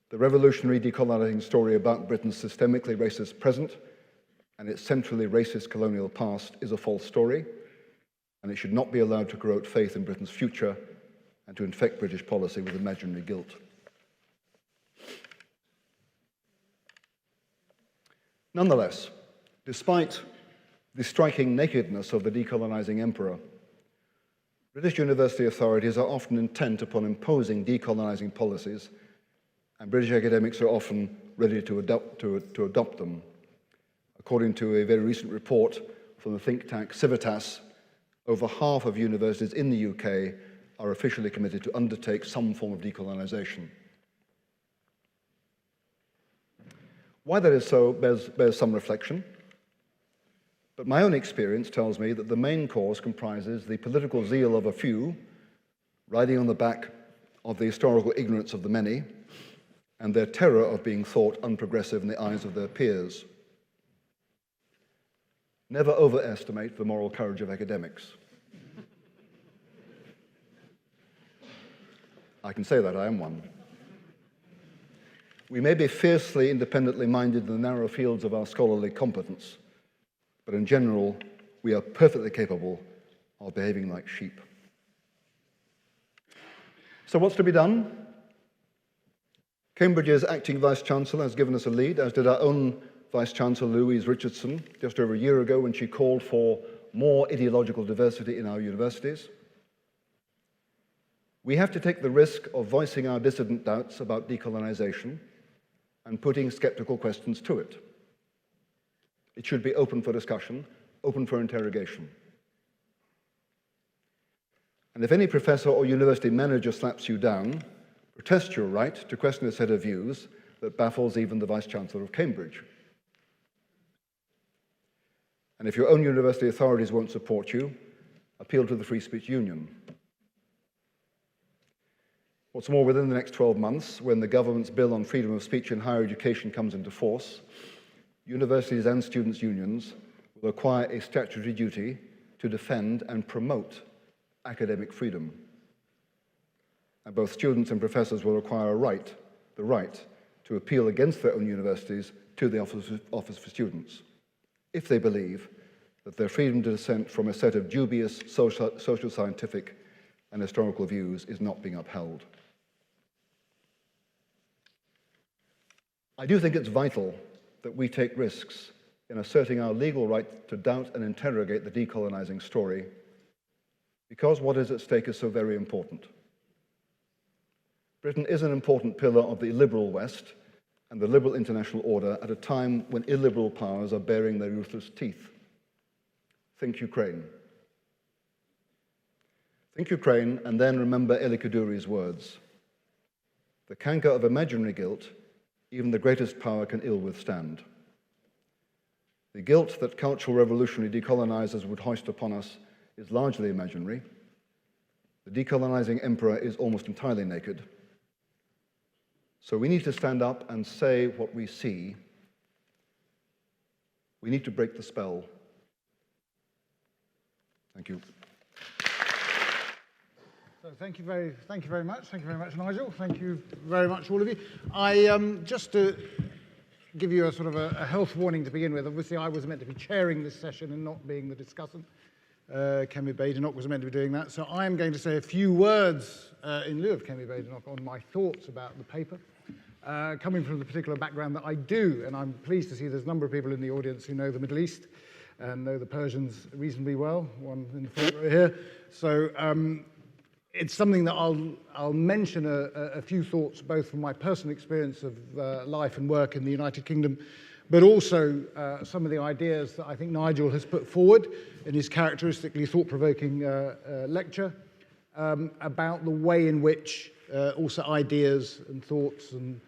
the revolutionary decolonizing story about Britain's systemically racist present and its centrally racist colonial past is a false story, and it should not be allowed to corrode faith in Britain's future and to infect British policy with imaginary guilt. Nonetheless, despite the striking nakedness of the decolonizing emperor, British university authorities are often intent upon imposing decolonizing policies, and British academics are often ready to adopt them. According to a very recent report from the think tank Civitas, over half of universities in the UK are officially committed to undertake some form of decolonization. Why that is so bears some reflection, but my own experience tells me that the main cause comprises the political zeal of a few, riding on the back of the historical ignorance of the many, and their terror of being thought unprogressive in the eyes of their peers. Never overestimate the moral courage of academics. I can say that, I am one. We may be fiercely independently minded in the narrow fields of our scholarly competence, but in general, we are perfectly capable of behaving like sheep. So what's to be done? Cambridge's acting Vice-Chancellor has given us a lead, as did our own Vice-Chancellor Louise Richardson just over a year ago when she called for more ideological diversity in our universities. We have to take the risk of voicing our dissident doubts about decolonization and putting skeptical questions to it. It should be open for discussion, open for interrogation. And if any professor or university manager slaps you down, protest your right to question a set of views that baffles even the Vice-Chancellor of Cambridge. And if your own university authorities won't support you, appeal to the Free Speech Union. What's more, within the next 12 months, when the government's bill on freedom of speech in higher education comes into force, universities and students' unions will acquire a statutory duty to defend and promote academic freedom. And both students and professors will acquire the right to appeal against their own universities to the Office for Students, if they believe that their freedom to dissent from a set of dubious social, scientific, and historical views is not being upheld. I do think it's vital that we take risks in asserting our legal right to doubt and interrogate the decolonizing story, because what is at stake is so very important. Britain is an important pillar of the liberal West and the liberal international order at a time when illiberal powers are baring their ruthless teeth. Think Ukraine. Think Ukraine, and then remember Elie Kaduri's words. The canker of imaginary guilt, even the greatest power can ill withstand. The guilt that cultural revolutionary decolonizers would hoist upon us is largely imaginary. The decolonizing emperor is almost entirely naked. So we need to stand up and say what we see, We need to break the spell. Thank you. So thank you very much. Thank you very much, Nigel. Thank you very much, all of you. I just to give you a sort of a health warning to begin with. Obviously, I was meant to be chairing this session and not being the discussant. Kemi Badenoch was meant to be doing that. So I am going to say a few words in lieu of Kemi Badenoch on my thoughts about the paper, coming from the particular background that I do. And I'm pleased to see there's a number of people in the audience who know the Middle East and know the Persians reasonably well, one in the front row here. So it's something that I'll mention a few thoughts, both from my personal experience of life and work in the United Kingdom, but also some of the ideas that I think Nigel has put forward in his characteristically thought-provoking lecture about the way in which also ideas and thoughts and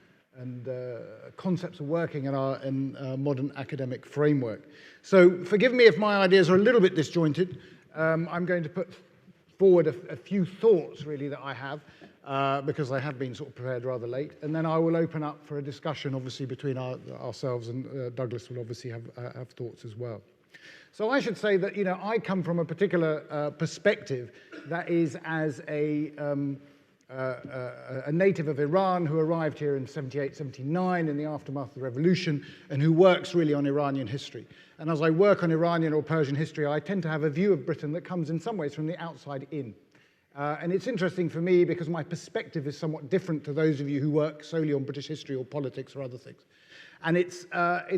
concepts are working in our modern academic framework. So forgive me if my ideas are a little bit disjointed. I'm going to put forward a few thoughts, really, that I have, because I have been sort of prepared rather late, and then I will open up for a discussion, obviously, between ourselves, and Douglas will obviously have thoughts as well. So I should say that, you know, I come from a particular perspective that is as a native of Iran who arrived here in 78, 79 in the aftermath of the revolution, and who works really on Iranian history. And as I work on Iranian or Persian history, I tend to have a view of Britain that comes in some ways from the outside in. And it's interesting for me because my perspective is somewhat different to those of you who work solely on British history or politics or other things. And it's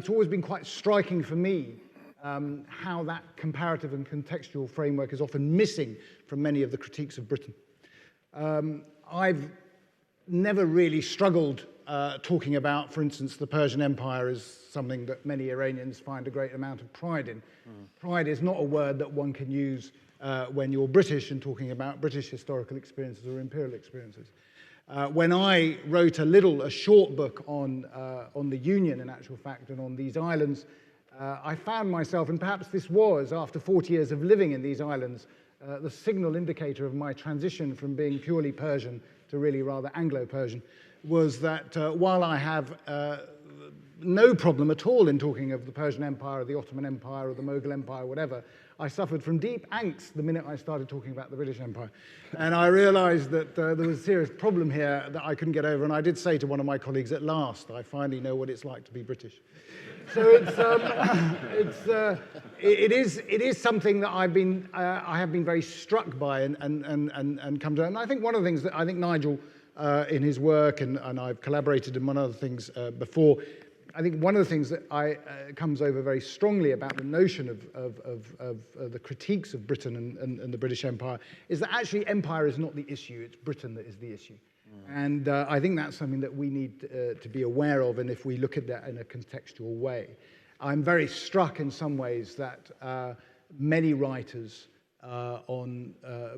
always been quite striking for me how that comparative and contextual framework is often missing from many of the critiques of Britain. I've never really struggled talking about, for instance, the Persian Empire as something that many Iranians find a great amount of pride in. Pride is not a word that one can use when you're British and talking about British historical experiences or imperial experiences. When I wrote a short book on the Union, in actual fact, and on these islands, I found myself, and perhaps this was, after 40 years of living in these islands, the signal indicator of my transition from being purely Persian to really rather Anglo-Persian, was that while I have no problem at all in talking of the Persian Empire or the Ottoman Empire or the Mughal Empire, whatever, I suffered from deep angst the minute I started talking about the British Empire. And I realized that there was a serious problem here that I couldn't get over, and I did say to one of my colleagues, at last, I finally know what it's like to be British. So it is something that I have been very struck by and come to. And I think one of the things that I think Nigel, in his work, and I've collaborated in one other things before, I think one of the things that comes over very strongly about the notion of the critiques of Britain and the British Empire is that actually empire is not the issue, it's Britain that is the issue. And I think that's something that we need to be aware of, and if we look at that in a contextual way. I'm very struck in some ways that many writers on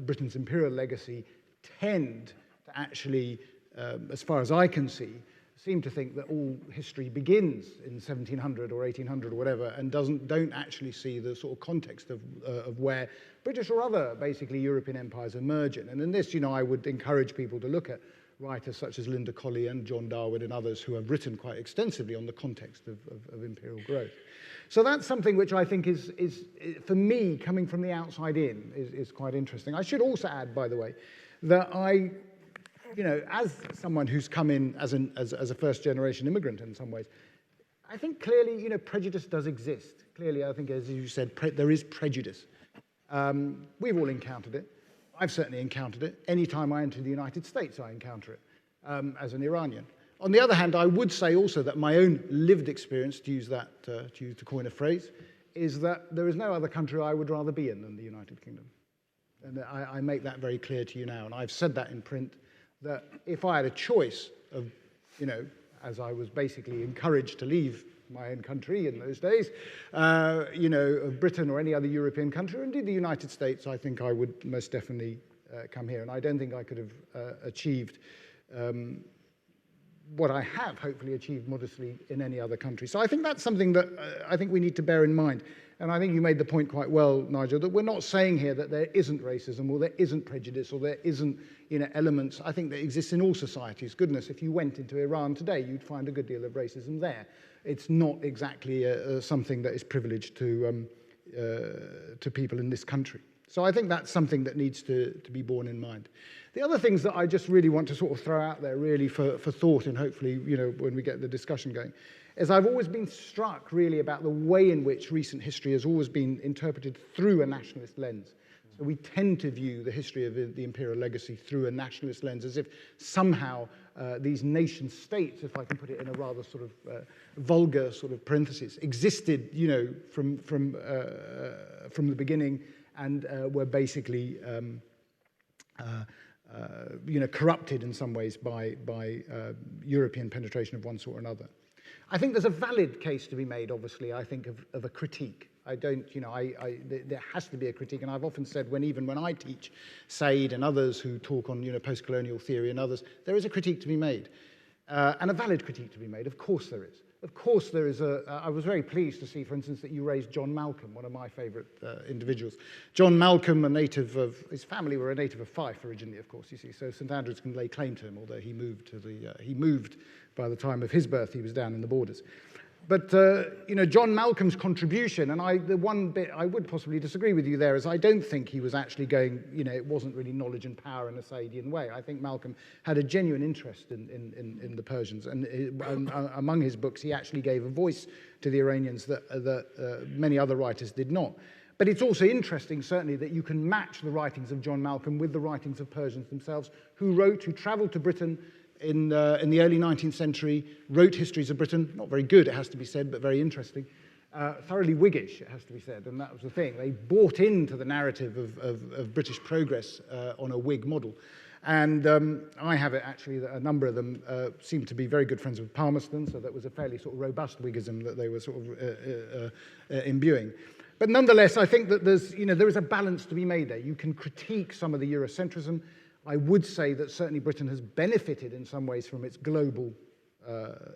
Britain's imperial legacy tend to actually, as far as I can see, seem to think that all history begins in 1700 or 1800 or whatever, and don't actually see the sort of context of where British or other basically European empires emerge in. And in this, you know, I would encourage people to look at writers such as Linda Colley and John Darwin and others who have written quite extensively on the context of imperial growth. So that's something which I think is for me, coming from the outside in, is quite interesting. I should also add, by the way, that you know, as someone who's come in as a first-generation immigrant in some ways, I think clearly, you know, prejudice does exist. Clearly, I think, as you said, there is prejudice. We've all encountered it. I've certainly encountered it. Any time I enter the United States, I encounter it as an Iranian. On the other hand, I would say also that my own lived experience, to coin a phrase, is that there is no other country I would rather be in than the United Kingdom. And I make that very clear to you now, and I've said that in print, that if I had a choice of, you know, as I was basically encouraged to leave my own country in those days, you know, of Britain or any other European country, or indeed the United States, I think I would most definitely come here. And I don't think I could have achieved what I have hopefully achieved modestly in any other country. So I think that's something that I think we need to bear in mind. And I think you made the point quite well, Nigel, that we're not saying here that there isn't racism or there isn't prejudice or there isn't, you know, elements, I think, that exist in all societies. Goodness, if you went into Iran today, you'd find a good deal of racism there. it's not exactly something that is privileged to people in this country. So I think that's something that needs to be borne in mind. The other things that I just really want to sort of throw out there really for thought, and hopefully, when we get the discussion going, is I've always been struck really about the way in which recent history has always been interpreted through a nationalist lens. So we tend to view the history of the imperial legacy through a nationalist lens, as if somehow these nation states, if I can put it in a rather sort of vulgar sort of parenthesis, existed, from the beginning, and were basically corrupted in some ways by European penetration of one sort or another. I think there's a valid case to be made, obviously, I think, of a critique. I don't, there has to be a critique, and I've often said even when I teach Said and others who talk on, post-colonial theory and others, there is a critique to be made, and a valid critique to be made. Of course there is. Of course there is I was very pleased to see, for instance, that you raised John Malcolm, one of my favourite individuals. John Malcolm, his family were a native of Fife originally, of course, you see, so St Andrews can lay claim to him, although he moved by the time of his birth, he was down in the borders. But, John Malcolm's contribution, and the one bit I would possibly disagree with you there is I don't think he was actually going, it wasn't really knowledge and power in a Saidian way. I think Malcolm had a genuine interest in the Persians, and among his books he actually gave a voice to the Iranians that many other writers did not. But it's also interesting, certainly, that you can match the writings of John Malcolm with the writings of Persians themselves, who travelled to Britain in the early 19th century, wrote histories of Britain, not very good, it has to be said, but very interesting, thoroughly Whiggish, it has to be said, and that was the thing. They bought into the narrative of British progress on a Whig model. And I have it, actually, that a number of them seemed to be very good friends with Palmerston, so that was a fairly sort of robust Whiggism that they were sort of imbuing. But nonetheless, I think that there is a balance to be made there. You can critique some of the Eurocentrism. I would say that certainly Britain has benefited in some ways from its global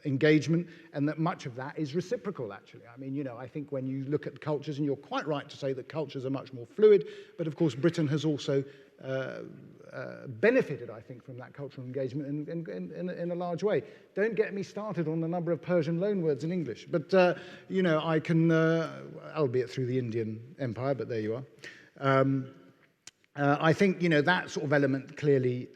engagement, and that much of that is reciprocal, actually. I mean, I think when you look at cultures, and you're quite right to say that cultures are much more fluid, but of course Britain has also benefited, I think, from that cultural engagement in a large way. Don't get me started on the number of Persian loanwords in English, but, I can, albeit through the Indian Empire, but there you are. I think, that sort of element clearly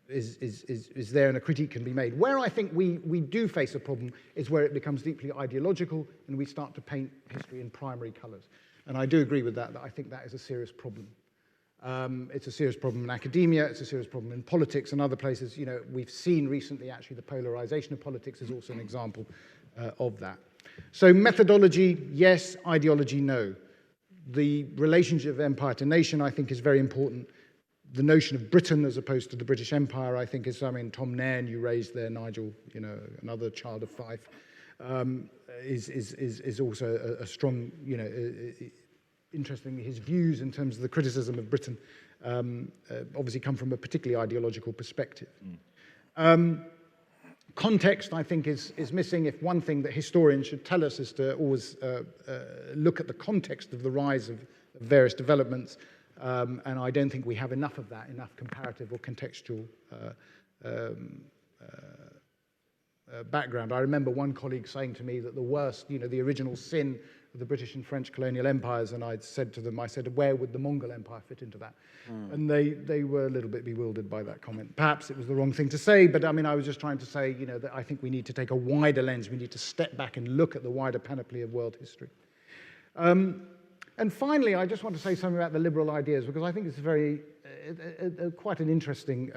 is there, and a critique can be made. Where I think we do face a problem is where it becomes deeply ideological and we start to paint history in primary colours. And I do agree with that I think that is a serious problem. It's a serious problem in academia, it's a serious problem in politics and other places. We've seen recently, actually, the polarisation of politics is also an example of that. So methodology, yes. Ideology, no. The relationship of empire to nation, I think, is very important. The notion of Britain as opposed to the British Empire, I think, Tom Nairn, you raised there, Nigel, another child of Fife, is also a strong, interestingly, his views in terms of the criticism of Britain obviously come from a particularly ideological perspective. Context, I think, is missing. If one thing that historians should tell us is to always look at the context of the rise of various developments, and I don't think we have enough of that, enough comparative or contextual background. I remember one colleague saying to me that the worst, the original sin of the British and French colonial empires, and I said to them, where would the Mongol Empire fit into that? And they were a little bit bewildered by that comment. Perhaps it was the wrong thing to say, but I was just trying to say, that I think we need to take a wider lens. We need to step back and look at the wider panoply of world history. And finally, I just want to say something about the liberal ideas, because I think it's quite an interesting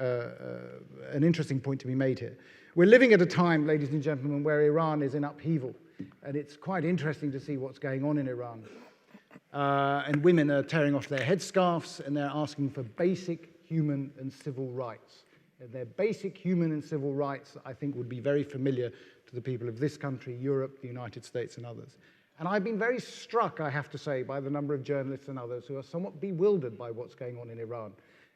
point to be made here. We're living at a time, ladies and gentlemen, where Iran is in upheaval, and it's quite interesting to see what's going on in Iran. And women are tearing off their headscarves, and they're asking for basic human and civil rights. And their basic human and civil rights, I think, would be very familiar to the people of this country, Europe, the United States, and others. And I've been very struck, I have to say, by the number of journalists and others who are somewhat bewildered by what's going on in Iran,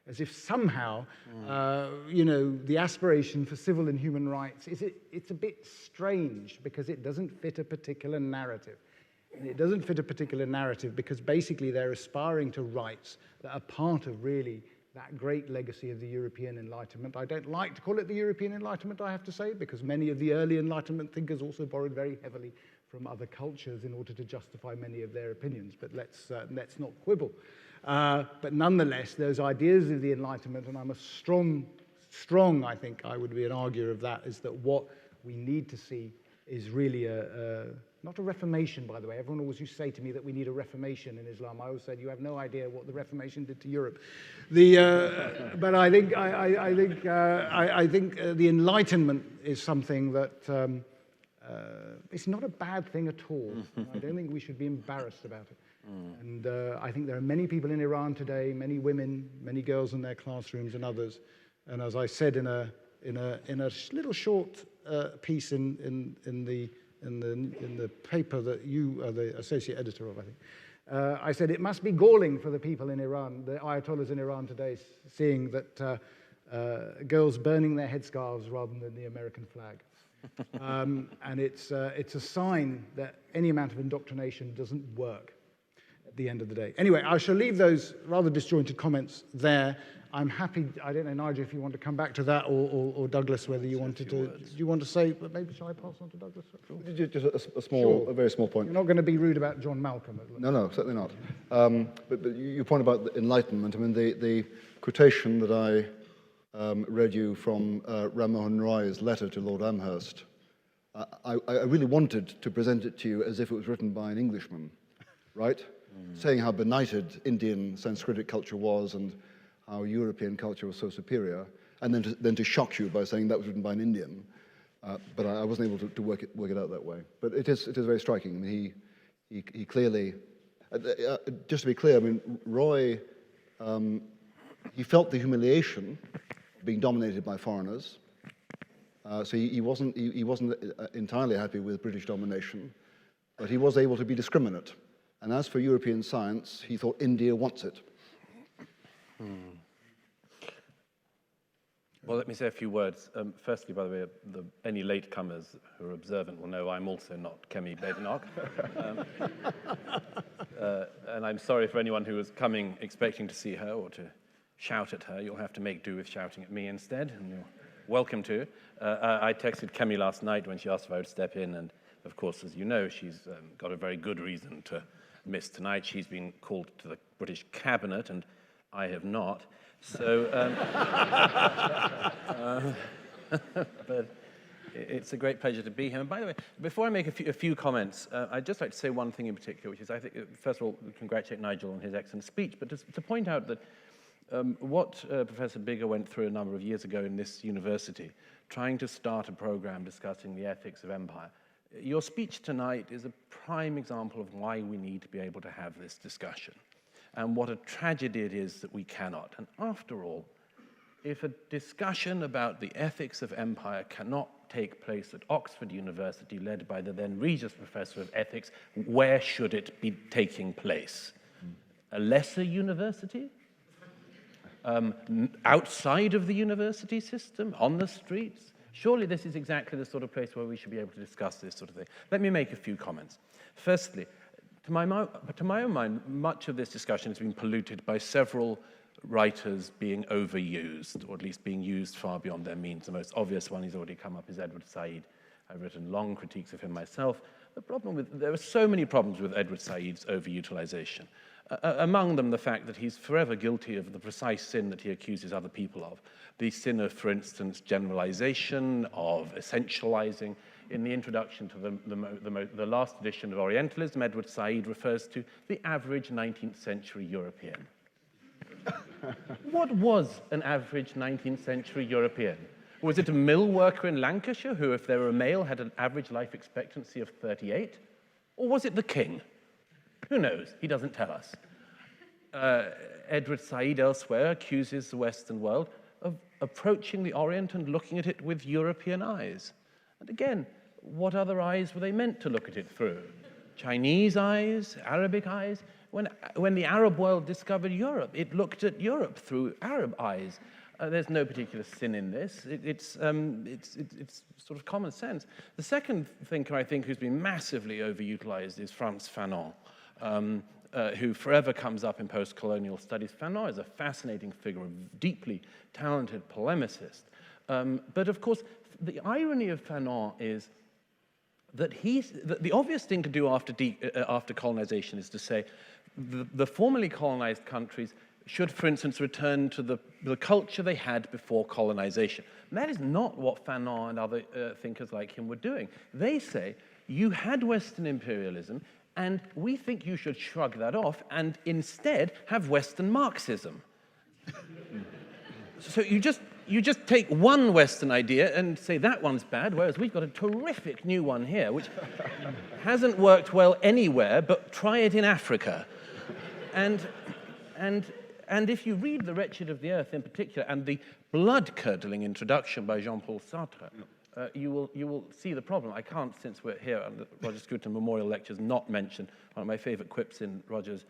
as if somehow, the aspiration for civil and human rights, it's a bit strange because it doesn't fit a particular narrative. And it doesn't fit a particular narrative because basically they're aspiring to rights that are part of really that great legacy of the European Enlightenment. I don't like to call it the European Enlightenment, I have to say, because many of the early Enlightenment thinkers also borrowed very heavily from other cultures in order to justify many of their opinions, but let's not quibble. But nonetheless, those ideas of the Enlightenment, and I'm a strong, I think I would be an arguer of that, is that what we need to see is really not a reformation, by the way. Everyone always used to say to me that we need a reformation in Islam. I always said, you have no idea what the Reformation did to Europe. But I think the Enlightenment is something that it's not a bad thing at all. I don't think we should be embarrassed about it. And I think there are many people in Iran today, many women, many girls in their classrooms and others. And as I said in a little short piece in the paper that you are the associate editor of, I think, I said it must be galling for the people in Iran, the Ayatollahs in Iran today, seeing that girls burning their headscarves rather than the American flag. And it's a sign that any amount of indoctrination doesn't work at the end of the day. Anyway, I shall leave those rather disjointed comments there. I'm happy, I don't know, Nigel, if you want to come back to that, or Douglas, whether you wanted to, do you want to say, but maybe shall I pass on to Douglas? Just a very small point. You're not going to be rude about John Malcolm. No, certainly not. But your point about the Enlightenment, I mean, the quotation that I read you from Ram Mohan Roy's letter to Lord Amherst, I really wanted to present it to you as if it was written by an Englishman, right? Saying how benighted Indian Sanskritic culture was and how European culture was so superior, and then to shock you by saying that was written by an Indian. But I wasn't able to work it out that way. But it is very striking. I mean, he clearly, just to be clear, I mean, Roy, he felt the humiliation of being dominated by foreigners. So he wasn't entirely happy with British domination, but he was able to be discriminate. And as for European science, he thought India wants it. Well, let me say a few words. Firstly, by the way, any latecomers who are observant will know I'm also not Kemi Badenoch. And I'm sorry for anyone who was coming expecting to see her or to shout at her. You'll have to make do with shouting at me instead, and you're welcome to. I texted Kemi last night when she asked if I would step in, and of course, as you know, she's got a very good reason to miss tonight. She's been called to the British Cabinet, and I have not. So, but it's a great pleasure to be here. And by the way, before I make a few comments, I'd just like to say one thing in particular, which is I think, first of all, congratulate Nigel on his excellent speech, but to point out that what Professor Biggar went through a number of years ago in this university, trying to start a program discussing the ethics of empire, your speech tonight is a prime example of why we need to be able to have this discussion, and what a tragedy it is that we cannot. And after all, if a discussion about the ethics of empire cannot take place at Oxford University, led by the then Regius Professor of Ethics, where should it be taking place? A lesser university? Outside of the university system? On the streets? Surely this is exactly the sort of place where we should be able to discuss this sort of thing. Let me make a few comments. Firstly, to my own mind, much of this discussion has been polluted by several writers being overused, or at least being used far beyond their means. The most obvious one, he's already come up, is Edward Said. I've written long critiques of him myself. There are so many problems with Edward Said's overutilization. Among them, the fact that he's forever guilty of the precise sin that he accuses other people of. The sin of, for instance, generalization, of essentializing. In the introduction to the last edition of Orientalism, Edward Said refers to the average 19th century European. What was an average 19th century European? Was it a mill worker in Lancashire who, if they were a male, had an average life expectancy of 38? Or was it the king? Who knows? He doesn't tell us. Edward Said elsewhere accuses the Western world of approaching the Orient and looking at it with European eyes. And again, what other eyes were they meant to look at it through? Chinese eyes? Arabic eyes? When the Arab world discovered Europe, it looked at Europe through Arab eyes. There's no particular sin in this. It's sort of common sense. The second thinker, I think, who's been massively overutilized is Frantz Fanon. who forever comes up in post-colonial studies. Fanon is a fascinating figure, a deeply talented polemicist. But of course, the irony of Fanon is that the obvious thing to do after colonization is to say the formerly colonized countries should, for instance, return to the culture they had before colonization. And that is not what Fanon and other thinkers like him were doing. They say, you had Western imperialism, and we think you should shrug that off and instead have Western Marxism. So you just take one Western idea and say that one's bad, whereas we've got a terrific new one here, which hasn't worked well anywhere, but try it in Africa. And if you read The Wretched of the Earth in particular, and the blood-curdling introduction by Jean-Paul Sartre, you will see the problem. I can't, since we're here on the Roger Scruton Memorial Lectures, not mention one of my favorite quips in Roger's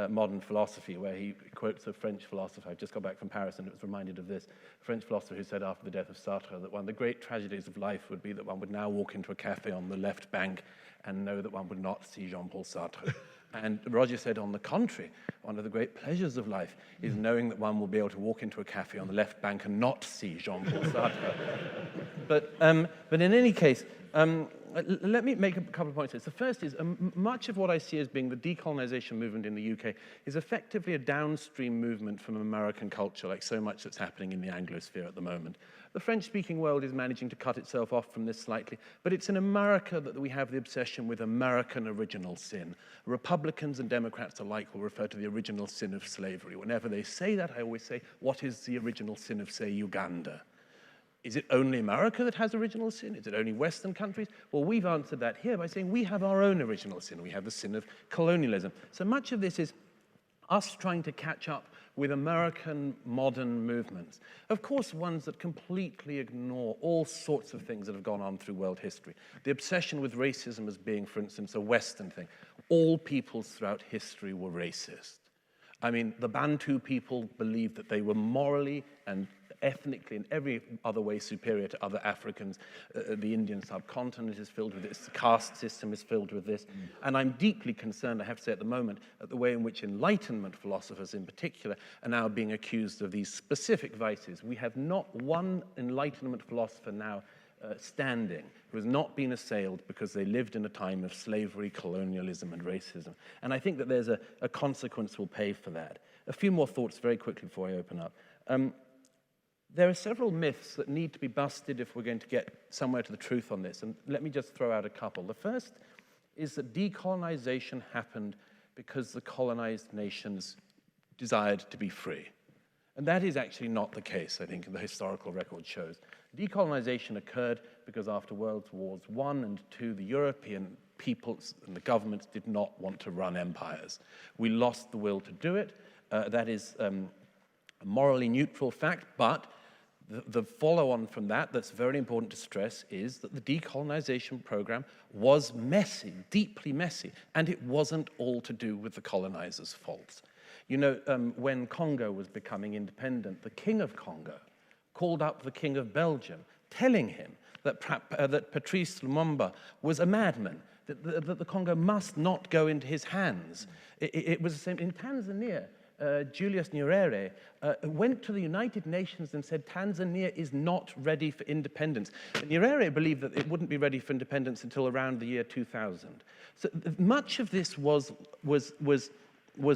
Modern Philosophy, where he quotes a French philosopher. I've just got back from Paris and was reminded of this. A French philosopher who said after the death of Sartre that one of the great tragedies of life would be that one would now walk into a cafe on the left bank and know that one would not see Jean-Paul Sartre. And Roger said, on the contrary, one of the great pleasures of life is knowing that one will be able to walk into a cafe on the left bank and not see Jean-Paul Sartre. But in any case, let me make a couple of points here. The first is, much of what I see as being the decolonization movement in the UK is effectively a downstream movement from American culture, like so much that's happening in the Anglosphere at the moment. The French-speaking world is managing to cut itself off from this slightly, but it's in America that we have the obsession with American original sin. Republicans and Democrats alike will refer to the original sin of slavery. Whenever they say that, I always say, what is the original sin of, say, Uganda? Is it only America that has original sin? Is it only Western countries? Well, we've answered that here by saying we have our own original sin. We have the sin of colonialism. So much of this is us trying to catch up with American modern movements. Of course, ones that completely ignore all sorts of things that have gone on through world history. The obsession with racism as being, for instance, a Western thing. All peoples throughout history were racist. I mean, the Bantu people believed that they were morally and ethnically and every other way superior to other Africans. The Indian subcontinent is filled with this. The caste system is filled with this. And I'm deeply concerned, I have to say at the moment, at the way in which Enlightenment philosophers in particular are now being accused of these specific vices. We have not one Enlightenment philosopher now standing who has not been assailed because they lived in a time of slavery, colonialism, and racism. And I think that there's a consequence we'll pay for that. A few more thoughts very quickly before I open up. There are several myths that need to be busted if we're going to get somewhere to the truth on this. And let me just throw out a couple. The first is that decolonization happened because the colonized nations desired to be free. And that is actually not the case, I think, and the historical record shows. Decolonization occurred because after World Wars I and II, the European peoples and the governments did not want to run empires. We lost the will to do it. That is a morally neutral fact, but the follow-on from that that's very important to stress is that the decolonization program was messy, deeply messy, and it wasn't all to do with the colonizers' faults. You know, when Congo was becoming independent, the king of Congo called up the king of Belgium, telling him that Patrice Lumumba was a madman, that the Congo must not go into his hands. It was the same in Tanzania. Julius Nyerere went to the United Nations and said Tanzania is not ready for independence. And Nyerere believed that it wouldn't be ready for independence until around the year 2000. So much of this was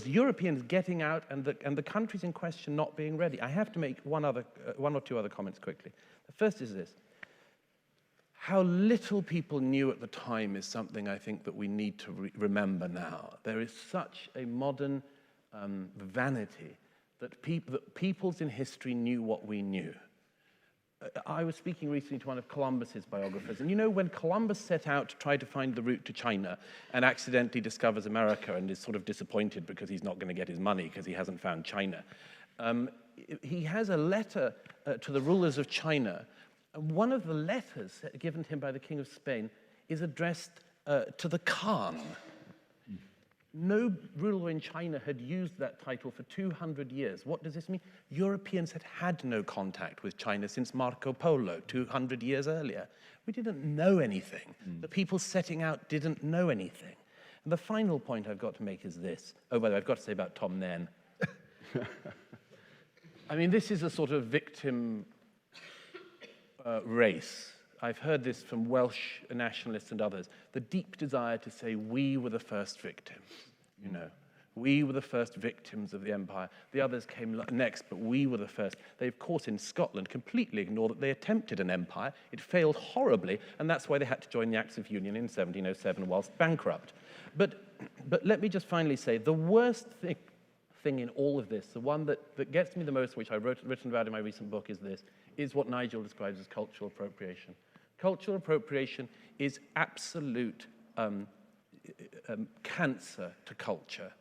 Europeans getting out and the countries in question not being ready. I have to make one or two other comments quickly. The first is this. How little people knew at the time is something I think that we need to remember now. There is such a modern vanity that peoples in history knew what we knew. I was speaking recently to one of Columbus's biographers, and you know when Columbus set out to try to find the route to China and accidentally discovers America and is sort of disappointed because he's not going to get his money because he hasn't found China, he has a letter to the rulers of China. And one of the letters given to him by the King of Spain is addressed to the Khan. No ruler in China had used that title for 200 years. What does this mean? Europeans had had no contact with China since Marco Polo 200 years earlier. We didn't know anything. The people setting out didn't know anything. And the final point I've got to make is this. Oh, by the way, I've got to say about Tom Nairn. I mean, this is a sort of victim race. I've heard this from Welsh nationalists and others. The deep desire to say we were the first victims, you know. We were the first victims of the empire. The others came next, but we were the first. They, of course, in Scotland, completely ignore that they attempted an empire. It failed horribly, and that's why they had to join the Acts of Union in 1707 whilst bankrupt. But let me just finally say, the worst thing in all of this, the one that gets me the most, which I've written about in my recent book, is this, is what Nigel describes as cultural appropriation. Cultural appropriation is absolute cancer to culture.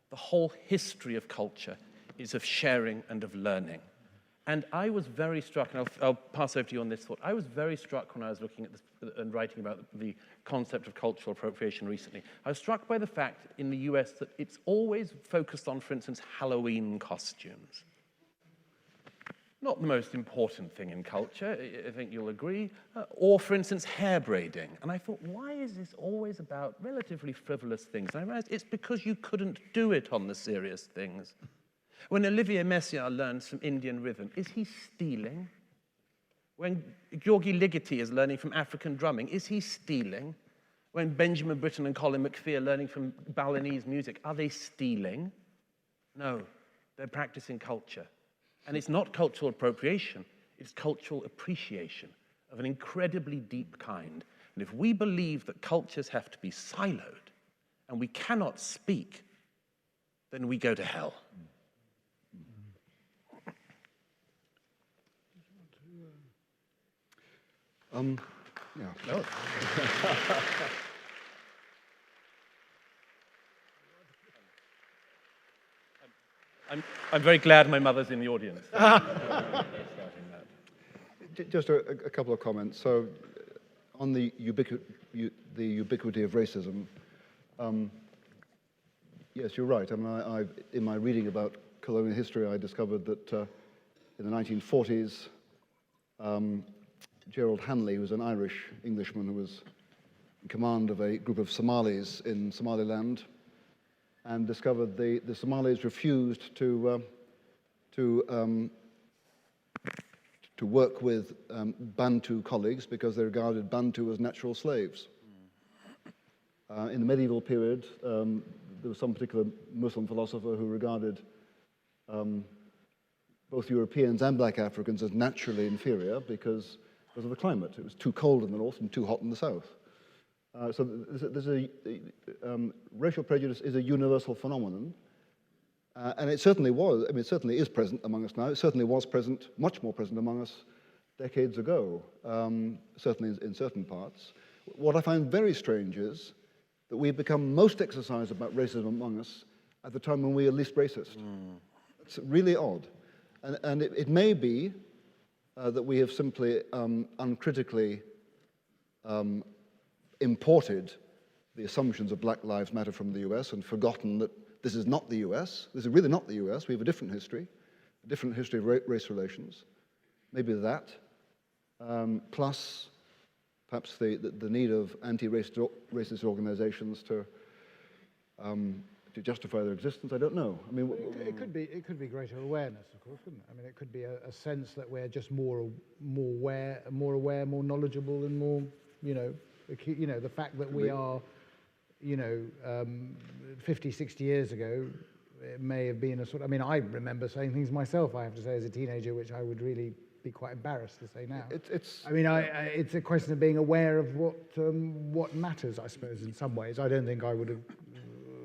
The whole history of culture is of sharing and of learning. And I was very struck, and I'll pass over to you on this thought, I was very struck when I was looking at this and writing about the concept of cultural appropriation recently. I was struck by the fact in the US that it's always focused on, for instance, Halloween costumes. Not the most important thing in culture, I think you'll agree, or, for instance, hair braiding. And I thought, why is this always about relatively frivolous things? And I realized it's because you couldn't do it on the serious things. When Olivier Messiaen learns some Indian rhythm, is he stealing? When Georgi Ligeti is learning from African drumming, is he stealing? When Benjamin Britten and Colin McPhee are learning from Balinese music, are they stealing? No, they're practicing culture. And it's not cultural appropriation, it's cultural appreciation of an incredibly deep kind. And if we believe that cultures have to be siloed and we cannot speak, then we go to hell. Yeah. No. I'm very glad my mother's in the audience. Just a couple of comments. So, on the ubiquity of racism, yes, you're right. I mean, in my reading about colonial history, I discovered that in the 1940s, Gerald Hanley, who was an Irish Englishman who was in command of a group of Somalis in Somaliland, and discovered the Somalis refused to work with Bantu colleagues because they regarded Bantu as natural slaves. In the medieval period, there was some particular Muslim philosopher who regarded both Europeans and black Africans as naturally inferior because of the climate. It was too cold in the north and too hot in the south. So racial prejudice is a universal phenomenon, and it certainly was. I mean, it certainly is present among us now. It certainly was present, much more present among us decades ago, certainly in certain parts. What I find very strange is that we've become most exercised about racism among us at the time when we are least racist. It's really odd. And it may be that we have simply uncritically imported the assumptions of Black Lives Matter from the US and forgotten that this is not the US. This is really not the US. We have a different history of race relations. Maybe that, plus perhaps the need of anti-racist organizations to justify their existence. I don't know. I mean, it could be greater awareness, of course, couldn't it? I mean, it could be a sense that we're just more aware, more knowledgeable, and more, the fact that we are, 50, 60 years ago, it may have been a sort of, I mean, I remember saying things myself, I have to say, as a teenager, which I would really be quite embarrassed to say now. It's a question of being aware of what matters, I suppose, in some ways. I don't think I would have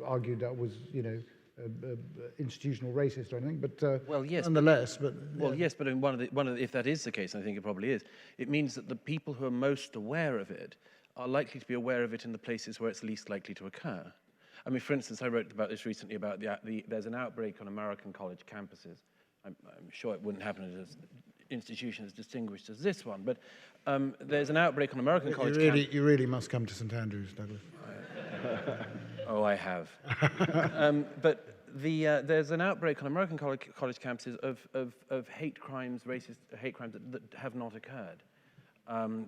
argued that was, institutional racist or anything, but well, yes, nonetheless. Yes, but in one of the, if that is the case, and I think it probably is, it means that the people who are most aware of it are likely to be aware of it in the places where it's least likely to occur. I mean, for instance, I wrote about this recently about there's an outbreak on American college campuses. I'm sure it wouldn't happen at an institution as distinguished as this one, but there's an outbreak on American college campuses. You really must come to St Andrews, Douglas. Oh, I have. But there's an outbreak on American college campuses of hate crimes, racist hate crimes that have not occurred.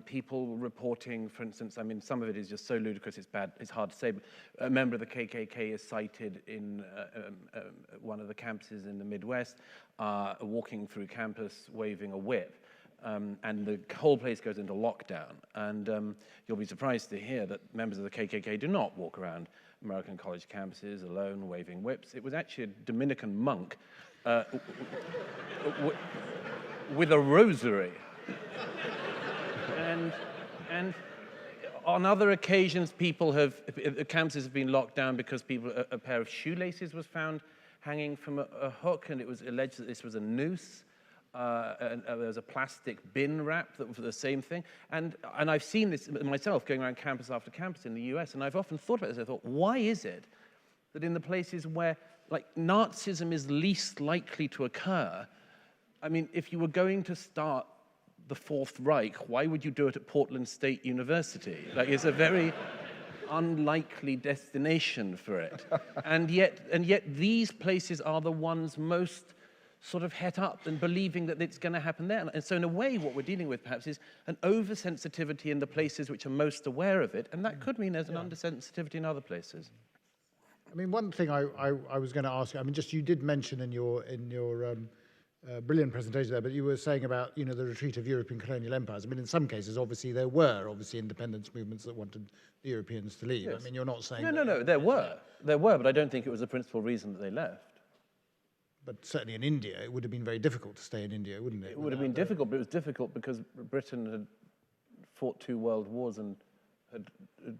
People reporting, for instance, I mean, some of it is just so ludicrous it's bad, it's hard to say, but a member of the KKK is sighted in one of the campuses in the Midwest, walking through campus waving a whip. And the whole place goes into lockdown. And you'll be surprised to hear that members of the KKK do not walk around American college campuses alone waving whips. It was actually a Dominican monk with a rosary. And on other occasions, campuses have been locked down because a pair of shoelaces was found hanging from a hook, and it was alleged that this was a noose. And there was a plastic bin wrap that was the same thing. And I've seen this myself going around campus after campus in the US, and I've often thought about this. I thought, why is it that in the places where like Nazism is least likely to occur, I mean, if you were going to start the Fourth Reich, why would you do it at Portland State University? Like, it's a very unlikely destination for it. And yet these places are the ones most sort of het up and believing that it's going to happen there. And so in a way, what we're dealing with perhaps is an oversensitivity in the places which are most aware of it, and that could mean there's an undersensitivity in other places. I mean, one thing I was going to ask you, I mean, just you did mention in your brilliant presentation there, but you were saying about, you know, the retreat of European colonial empires. I mean, in some cases, obviously, there were independence movements that wanted the Europeans to leave. Yes. I mean, you're not saying... No, there were, but I don't think it was the principal reason that they left. But certainly in India, it would have been very difficult to stay in India, wouldn't it? It would have been difficult, but it was difficult because Britain had fought 2 world wars and had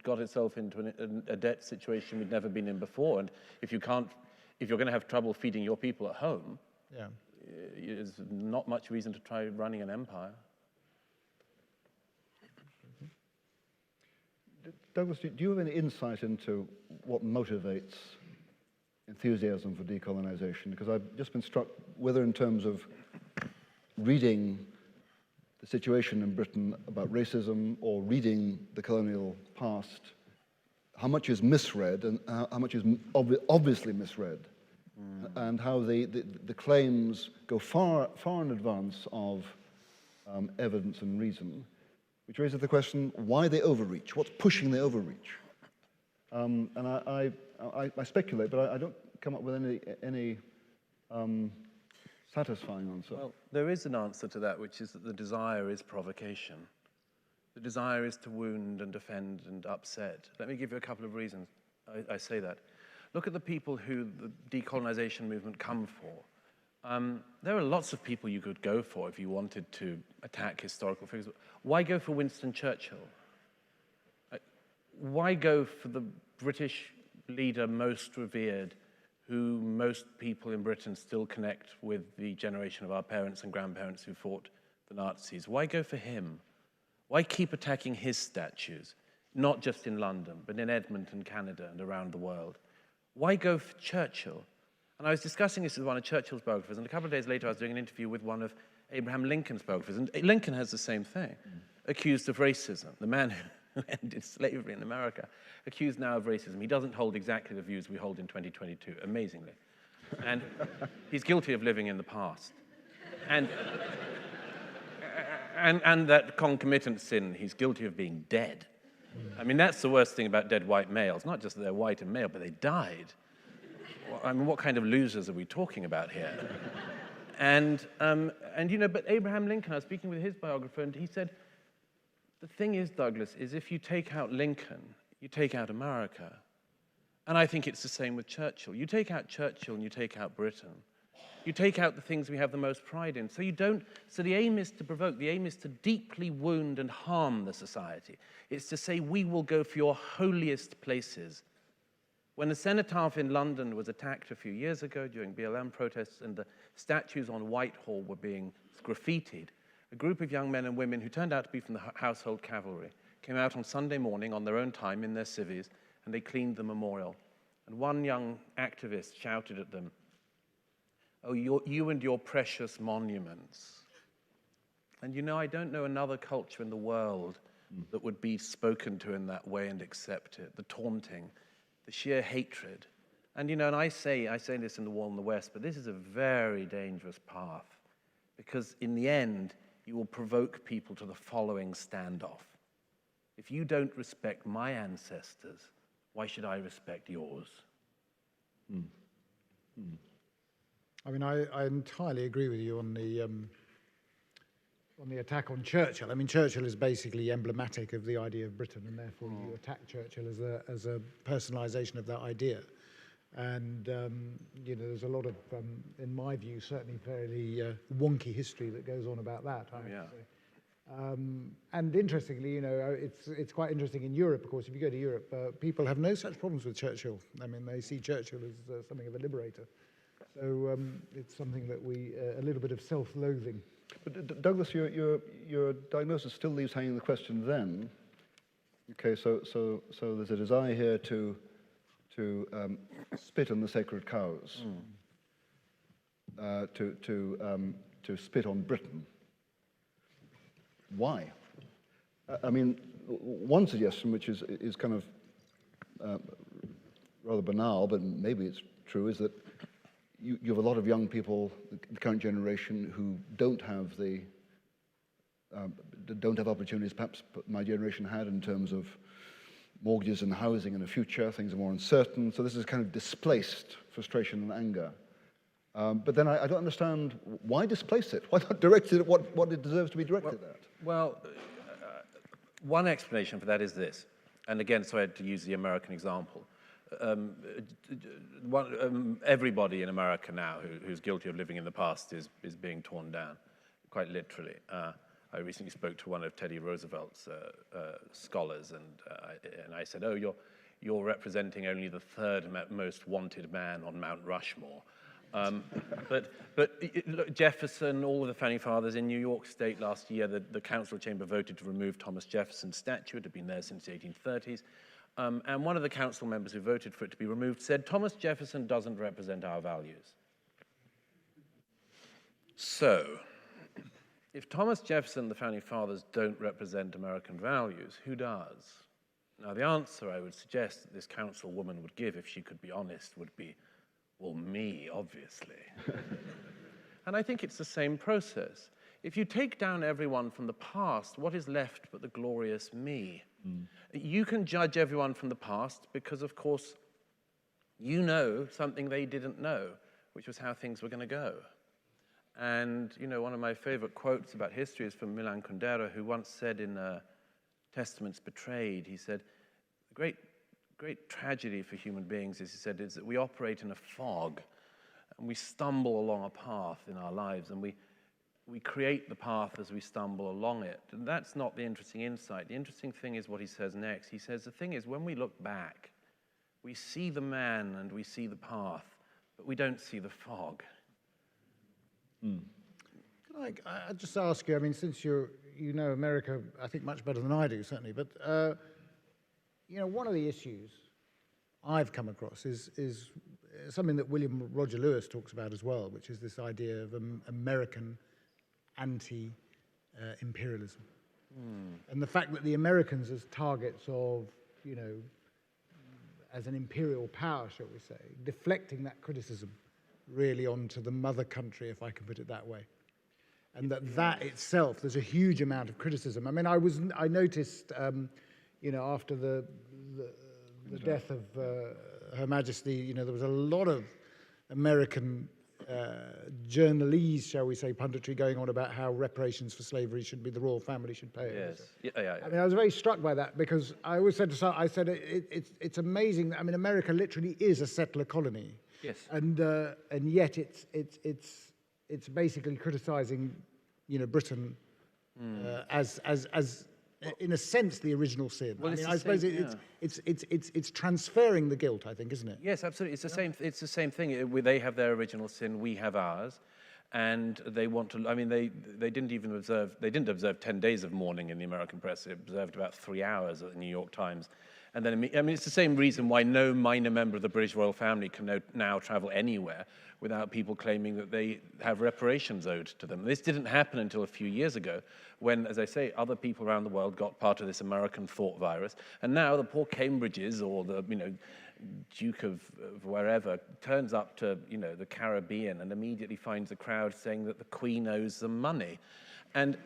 got itself into a debt situation we'd never been in before. And if you're going to have trouble feeding your people at home, there's not much reason to try running an empire. Douglas, do you have any insight into what motivates enthusiasm for decolonization? Because I've just been struck, whether in terms of reading the situation in Britain about racism or reading the colonial past, how much is misread and how much is obviously misread, and how the claims go far in advance of evidence and reason, which raises the question, why they overreach? What's pushing the overreach? And I speculate, but I don't come up with any satisfying answer. Well, there is an answer to that, which is that the desire is provocation. The desire is to wound and offend and upset. Let me give you a couple of reasons I say that. Look at the people who the decolonization movement come for. There are lots of people you could go for if you wanted to attack historical figures. Why go for Winston Churchill? Why go for the British leader most revered, who most people in Britain still connect with the generation of our parents and grandparents who fought the Nazis? Why go for him? Why keep attacking his statues, not just in London, but in Edmonton, Canada, and around the world? Why go for Churchill? And I was discussing this with one of Churchill's biographers, and a couple of days later I was doing an interview with one of Abraham Lincoln's biographers, and Lincoln has the same thing, accused of racism. The man who ended slavery in America, accused now of racism. He doesn't hold exactly the views we hold in 2022, amazingly. And he's guilty of living in the past. And that concomitant sin, he's guilty of being dead. I mean, that's the worst thing about dead white males, not just that they're white and male, but they died. I mean, what kind of losers are we talking about here? And you know, but Abraham Lincoln, I was speaking with his biographer, and he said, the thing is, Douglas, is if you take out Lincoln, you take out America. And I think it's the same with Churchill. You take out Churchill and you take out Britain. You take out the things we have the most pride in. So the aim is to provoke, the aim is to deeply wound and harm the society. It's to say, we will go for your holiest places. When the cenotaph in London was attacked a few years ago during BLM protests and the statues on Whitehall were being graffitied, a group of young men and women who turned out to be from the Household Cavalry came out on Sunday morning on their own time in their civvies, and they cleaned the memorial. And one young activist shouted at them, "Oh, you and your precious monuments." And you know, I don't know another culture in the world that would be spoken to in that way and accept it. The taunting, the sheer hatred. And you know, and I say this in The Wall in the West, but this is a very dangerous path, because in the end, you will provoke people to the following standoff. If you don't respect my ancestors, why should I respect yours? I mean, I entirely agree with you on the attack on Churchill. I mean, Churchill is basically emblematic of the idea of Britain, and therefore you attack Churchill as a personalisation of that idea. And you know, there's a lot of, in my view, certainly fairly wonky history that goes on about that. I have to say. And interestingly, you know, it's quite interesting in Europe, of course. If you go to Europe, people have no such problems with Churchill. I mean, they see Churchill as something of a liberator. So it's something that a little bit of self-loathing. But Douglas, your diagnosis still leaves hanging the question then. Okay, so there's a desire here to spit on the sacred cows, to spit on Britain. Why? I mean, one suggestion, which is kind of rather banal, but maybe it's true, is that you have a lot of young people, the current generation, who don't have opportunities perhaps my generation had in terms of mortgages and housing and a future. Things are more uncertain. So this is kind of displaced frustration and anger. But then I don't understand why displace it? Why not direct it at what it deserves to be directed at? Well, one explanation for that is this. And again, so I had to use the American example. Everybody in America now who's guilty of living in the past is being torn down, quite literally. I recently spoke to one of Teddy Roosevelt's scholars, and I said, "Oh, you're representing only the third most wanted man on Mount Rushmore." But look, Jefferson, all of the founding fathers in New York State last year, the council chamber voted to remove Thomas Jefferson's statue. It had been there since the 1830s. And one of the council members who voted for it to be removed said, Thomas Jefferson doesn't represent our values. So, if Thomas Jefferson and the founding fathers don't represent American values, who does? Now, the answer I would suggest that this councilwoman would give, if she could be honest, would be, well, me, obviously. And I think it's the same process. If you take down everyone from the past, what is left but the glorious me? You can judge everyone from the past because, of course, you know something they didn't know, which was how things were going to go. And, you know, one of my favorite quotes about history is from Milan Kundera, who once said in Testaments Betrayed, he said, the great tragedy for human beings, as he said, is that we operate in a fog, and we stumble along a path in our lives, and we create the path as we stumble along it. And that's not the interesting insight. The interesting thing is what he says next. He says, the thing is, when we look back, we see the man and we see the path, but we don't see the fog. Can I just ask you, I mean, since you know America, I think, much better than I do, certainly, but, you know, one of the issues I've come across is something that William Roger Lewis talks about as well, which is this idea of American anti-imperialism. And the fact that the Americans as targets of, you know, as an imperial power, shall we say, deflecting that criticism really onto the mother country, if I can put it that way. And that itself, there's a huge amount of criticism. I mean, I noticed, you know, after the death of Her Majesty, you know, there was a lot of American journalese, shall we say, punditry going on about how reparations for slavery should be, the royal family should pay it. Yes. Yeah. I mean, I was very struck by that because I always said it's amazing. I mean, America literally is a settler colony. Yes. And yet it's basically criticizing, you know, Britain as in a sense the original sin. Well, I mean, I suppose it's transferring the guilt, I think, isn't it? Yes, absolutely. It's the same. It's the same thing. They have their original sin, we have ours, and they want to. I mean, they didn't even observe. They didn't observe 10 days of mourning in the American press. They observed about 3 hours at the New York Times. And then, I mean, it's the same reason why no minor member of the British royal family can now travel anywhere without people claiming that they have reparations owed to them. This didn't happen until a few years ago when, as I say, other people around the world got part of this American thought virus. And now the poor Cambridges or the, you know, Duke of wherever turns up to, you know, the Caribbean and immediately finds a crowd saying that the Queen owes them money. And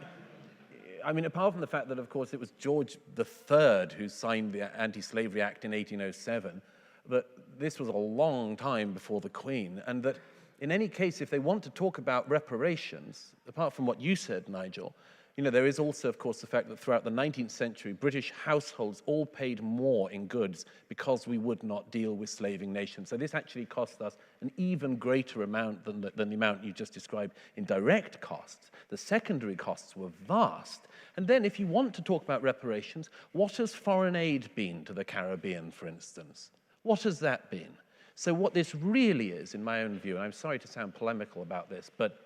I mean, apart from the fact that, of course, it was George III who signed the Anti-Slavery Act in 1807, that this was a long time before the Queen, and that in any case, if they want to talk about reparations, apart from what you said, Nigel, you know, there is also, of course, the fact that throughout the 19th century, British households all paid more in goods because we would not deal with slaving nations. So this actually cost us an even greater amount than the amount you just described in direct costs. The secondary costs were vast. And then if you want to talk about reparations, what has foreign aid been to the Caribbean, for instance? What has that been? So what this really is, in my own view, and I'm sorry to sound polemical about this, but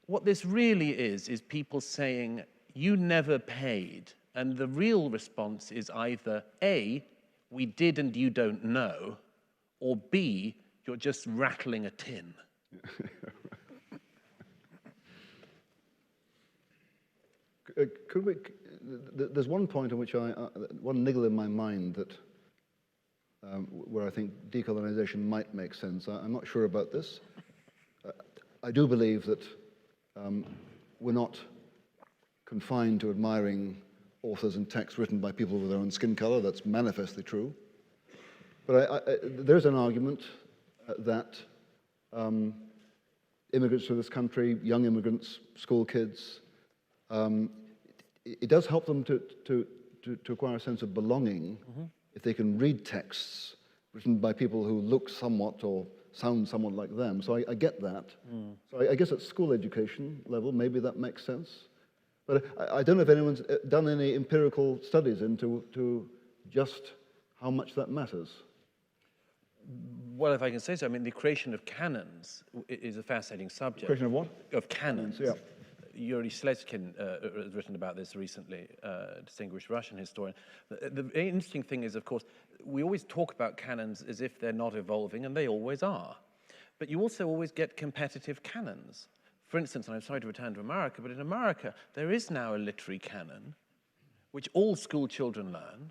what this really is people saying, you never paid. And the real response is either A, we did and you don't know, or B, you're just rattling a tin. There's one point on which one niggle in my mind that where I think decolonization might make sense. I'm not sure about this. I do believe that we're not confined to admiring authors and texts written by people with their own skin color. That's manifestly true. But there's an argument that immigrants to this country, young immigrants, school kids, it does help them to acquire a sense of belonging if they can read texts written by people who look somewhat or sound somewhat like them. So I get that. So I guess at school education level, maybe that makes sense. But I don't know if anyone's done any empirical studies into just how much that matters. Well, if I can say so, I mean, the creation of canons is a fascinating subject. Creation of what? Of canons. Yeah. Yuri Slezkin has written about this recently, a distinguished Russian historian. The interesting thing is, of course, we always talk about canons as if they're not evolving, and they always are. But you also always get competitive canons. For instance, and I'm sorry to return to America, but in America, there is now a literary canon, which all school children learn,